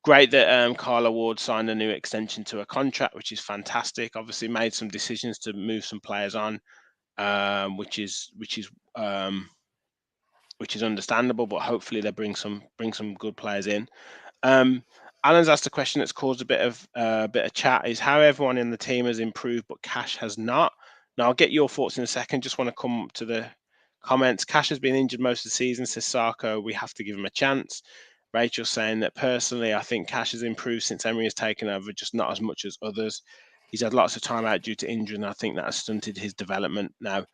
great that Carla Ward signed a new extension to a contract, which is fantastic. Obviously, made some decisions to move some players on, um, which is understandable. But hopefully, they bring some good players in. Um, Alan's asked a question that's caused a bit of chat: is how everyone in the team has improved, but Cash has not. Now, I'll get your thoughts in a second. Just want to come to the comments. Cash has been injured most of the season, says Sarko. We have to give him a chance. Rachel saying that personally, I think Cash has improved since Emery has taken over, just not as much as others. He's had lots of time out due to injury, and I think that has stunted his development. Now,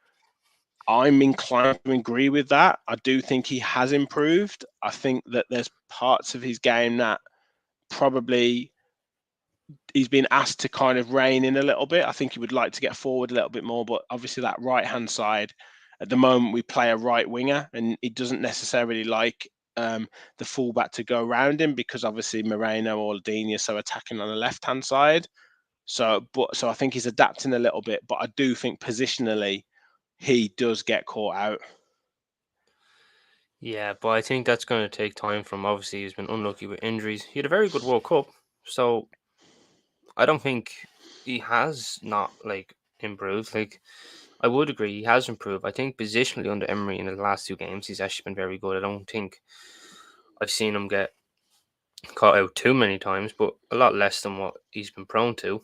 I'm inclined to agree with that. I do think he has improved. I think that there's parts of his game that probably he's been asked to kind of rein in a little bit. I think he would like to get forward a little bit more, but obviously that right hand side at the moment we play a right winger, and he doesn't necessarily like the fullback to go around him because obviously Moreno or Dini are so attacking on the left hand side. So I think he's adapting a little bit, but I do think positionally he does get caught out. yeah, but I think that's going to take time from. Obviously, he's been unlucky with injuries. He had a very good World Cup, so I don't think he has not like improved. Like I would agree, he has improved. I think positionally under Emery in the last two games, he's actually been very good. I don't think I've seen him get caught out too many times, but a lot less than what he's been prone to.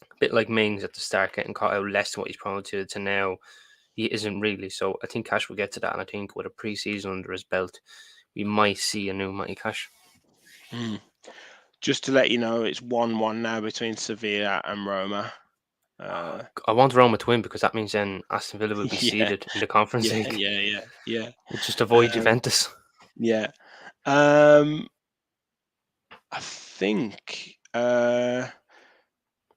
A bit like Mings at the start, getting caught out less than what he's prone to now. He isn't really. So I think Cash will get to that, and I think with a pre-season under his belt, we might see a new Matty Cash. Mm. Just to let you know, it's 1-1 now between Sevilla and Roma. Uh, I want Roma to win because that means then Aston Villa will be yeah, seeded in the Conference yeah, League. yeah, yeah, yeah. We'll just avoid Um, Juventus. yeah. Um, I think.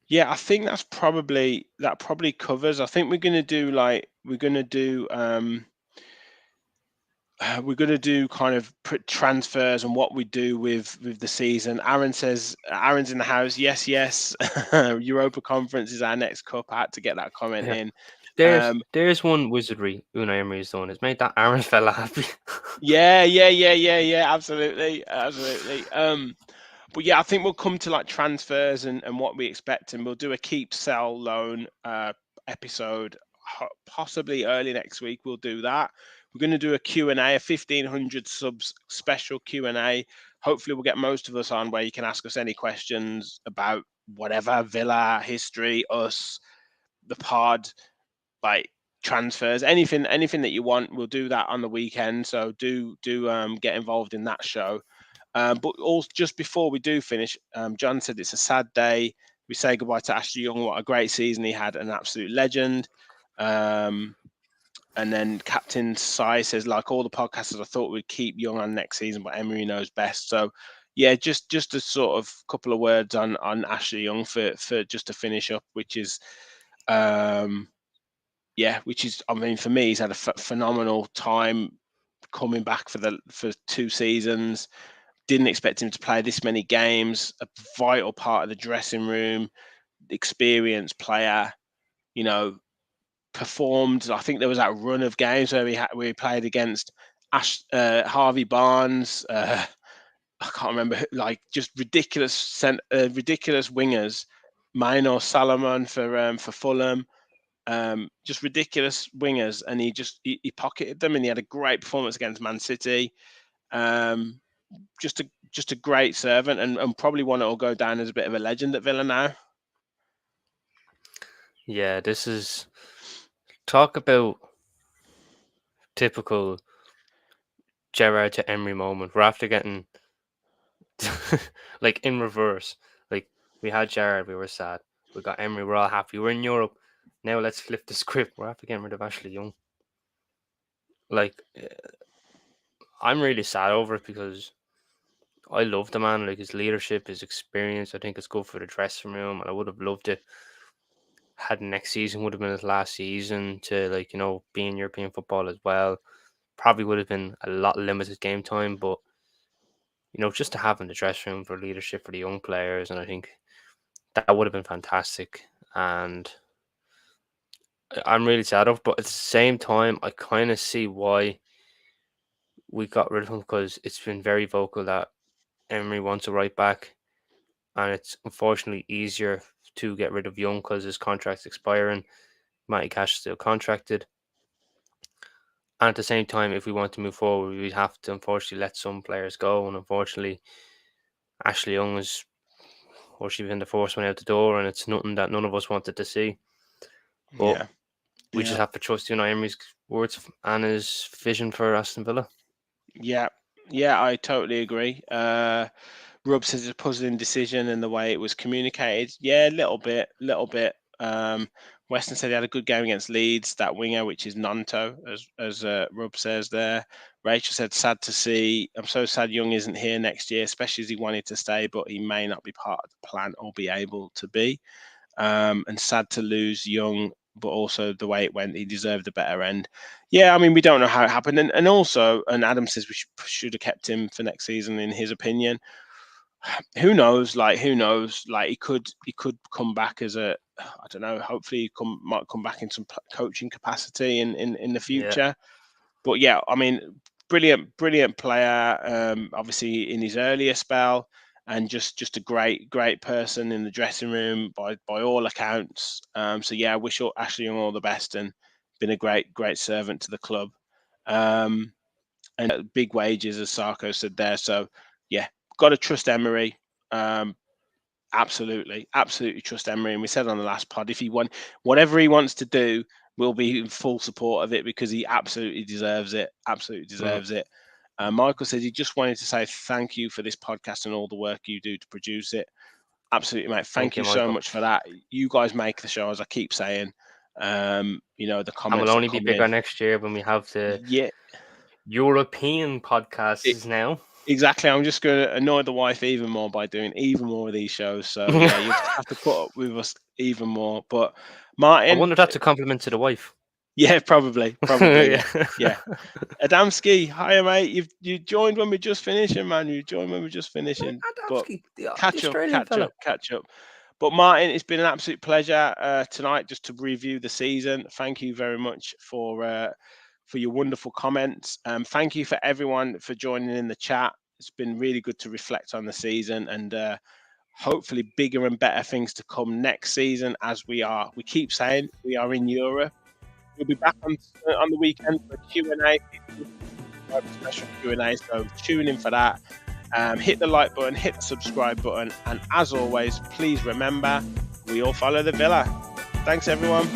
Yeah, I think that probably covers. I think we're gonna do kind of transfers and what we do with the season. Aaron says Aaron's in the house. Yes, yes. Europa Conference is our next cup. I had to get that comment Yeah. in. There's one wizardry Unai Emery has done. It's made that Aaron fella happy. Yeah, yeah, yeah, yeah, yeah. Absolutely, absolutely. But yeah, I think we'll come to like transfers and what we expect, and we'll do a keep, sell, loan episode possibly early next week. We'll do that. We're going to do a Q&A, a 1,500 subs special Q&A. Hopefully, we'll get most of us on where you can ask us any questions about whatever, Villa, history, us, the pod, like transfers, anything that you want. We'll do that on the weekend. So do get involved in that show. But also, just before we do finish, John said it's a sad day. We say goodbye to Ashley Young. What a great season he had, an absolute legend. Um, and then Captain Sai says, like all the podcasters, I thought we'd keep Young on next season, but Emery knows best. So, yeah, just a sort of couple of words on Ashley Young for just to finish up, which is, um, yeah, which is, I mean, for me, he's had a phenomenal time coming back for 2 seasons. Didn't expect him to play this many games. A vital part of the dressing room, experienced player. You know, performed. I think there was that run of games where he played against Harvey Barnes. I can't remember, like just ridiculous wingers. Maino Salomon for Fulham. Just ridiculous wingers, and he pocketed them, and he had a great performance against Man City. Um, just a great servant, and probably one that will go down as a bit of a legend at Villa now. Yeah, this is talk about typical Gerrard to Emery moment. We're after getting like in reverse. Like we had Gerrard, we were sad. We got Emery, we're all happy. We're in Europe. Now let's flip the script. We're after getting rid of Ashley Young. Like I'm really sad over it because I love the man. Like his leadership, his experience. I think it's good for the dressing room, and I would have loved it had next season would have been his last season to be in European football as well. Probably would have been a lot limited game time, but just to have in the dressing room for leadership for the young players, and I think That would have been fantastic, and I'm really sad of. But at the same time, I kind of see why we got rid of him, because it's been very vocal that Emery wants a right back, and it's unfortunately easier to get rid of Young because his contract's expiring. Matty Cash is still contracted. And at the same time, if we want to move forward, we'd have to unfortunately let some players go. And unfortunately, Ashley Young is, or she's been the first one out the door, and it's nothing that none of us wanted to see. But Yeah. we just have to trust Unai Emery's words and his vision for Aston Villa. Yeah, I totally agree. Rob says it's a puzzling decision and the way it was communicated. Yeah, a little bit. Weston said he had a good game against Leeds, that winger, which is Nanto, as Rob says there. Rachel said, sad to see. I'm so sad Young isn't here next year, especially as he wanted to stay, but he may not be part of the plan or be able to be. And sad to lose Young, but also the way it went, he deserved a better end. Yeah, I mean, we don't know how it happened. And also, and Adam says we should have kept him for next season, in his opinion. Who knows? Who knows? He could come back as a, I don't know. Hopefully, he might come back in some coaching capacity in the future. But yeah, I mean, brilliant player. Obviously, in his earlier spell, and just a great person in the dressing room by all accounts. So yeah, I wish Ashley Young all the best, and been a great servant to the club. And big wages, as Sarko said there. So yeah, got to trust Emery. Absolutely trust Emery. And we said on the last pod, if he whatever he wants to do, we'll be in full support of it, because he absolutely deserves it. Michael says he just wanted to say thank you for this podcast and all the work you do to produce it. Absolutely, mate. Thank you so much for that. You guys make the show, as I keep saying. The comments. And we'll only be bigger next year when we have the European podcasts now. Exactly. I'm just going to annoy the wife even more by doing even more of these shows. So yeah, you'll have to put up with us even more. But Martin, I wonder if that's a compliment to the wife. Yeah, probably. Yeah. Adamski, hi mate. You joined when we're just finishing, man. You joined when we're just finishing. Adamski, catch up. But Martin, it's been an absolute pleasure tonight just to review the season. Thank you very much for your wonderful comments. Thank you for everyone for joining in the chat. It's been really good to reflect on the season, and hopefully bigger and better things to come next season, as we keep saying we are in Europe. We'll be back on the weekend for a Q&A, special Q&A, so tune in for that. Hit the like button, hit the subscribe button, and as always, please remember, we all follow the Villa. Thanks everyone.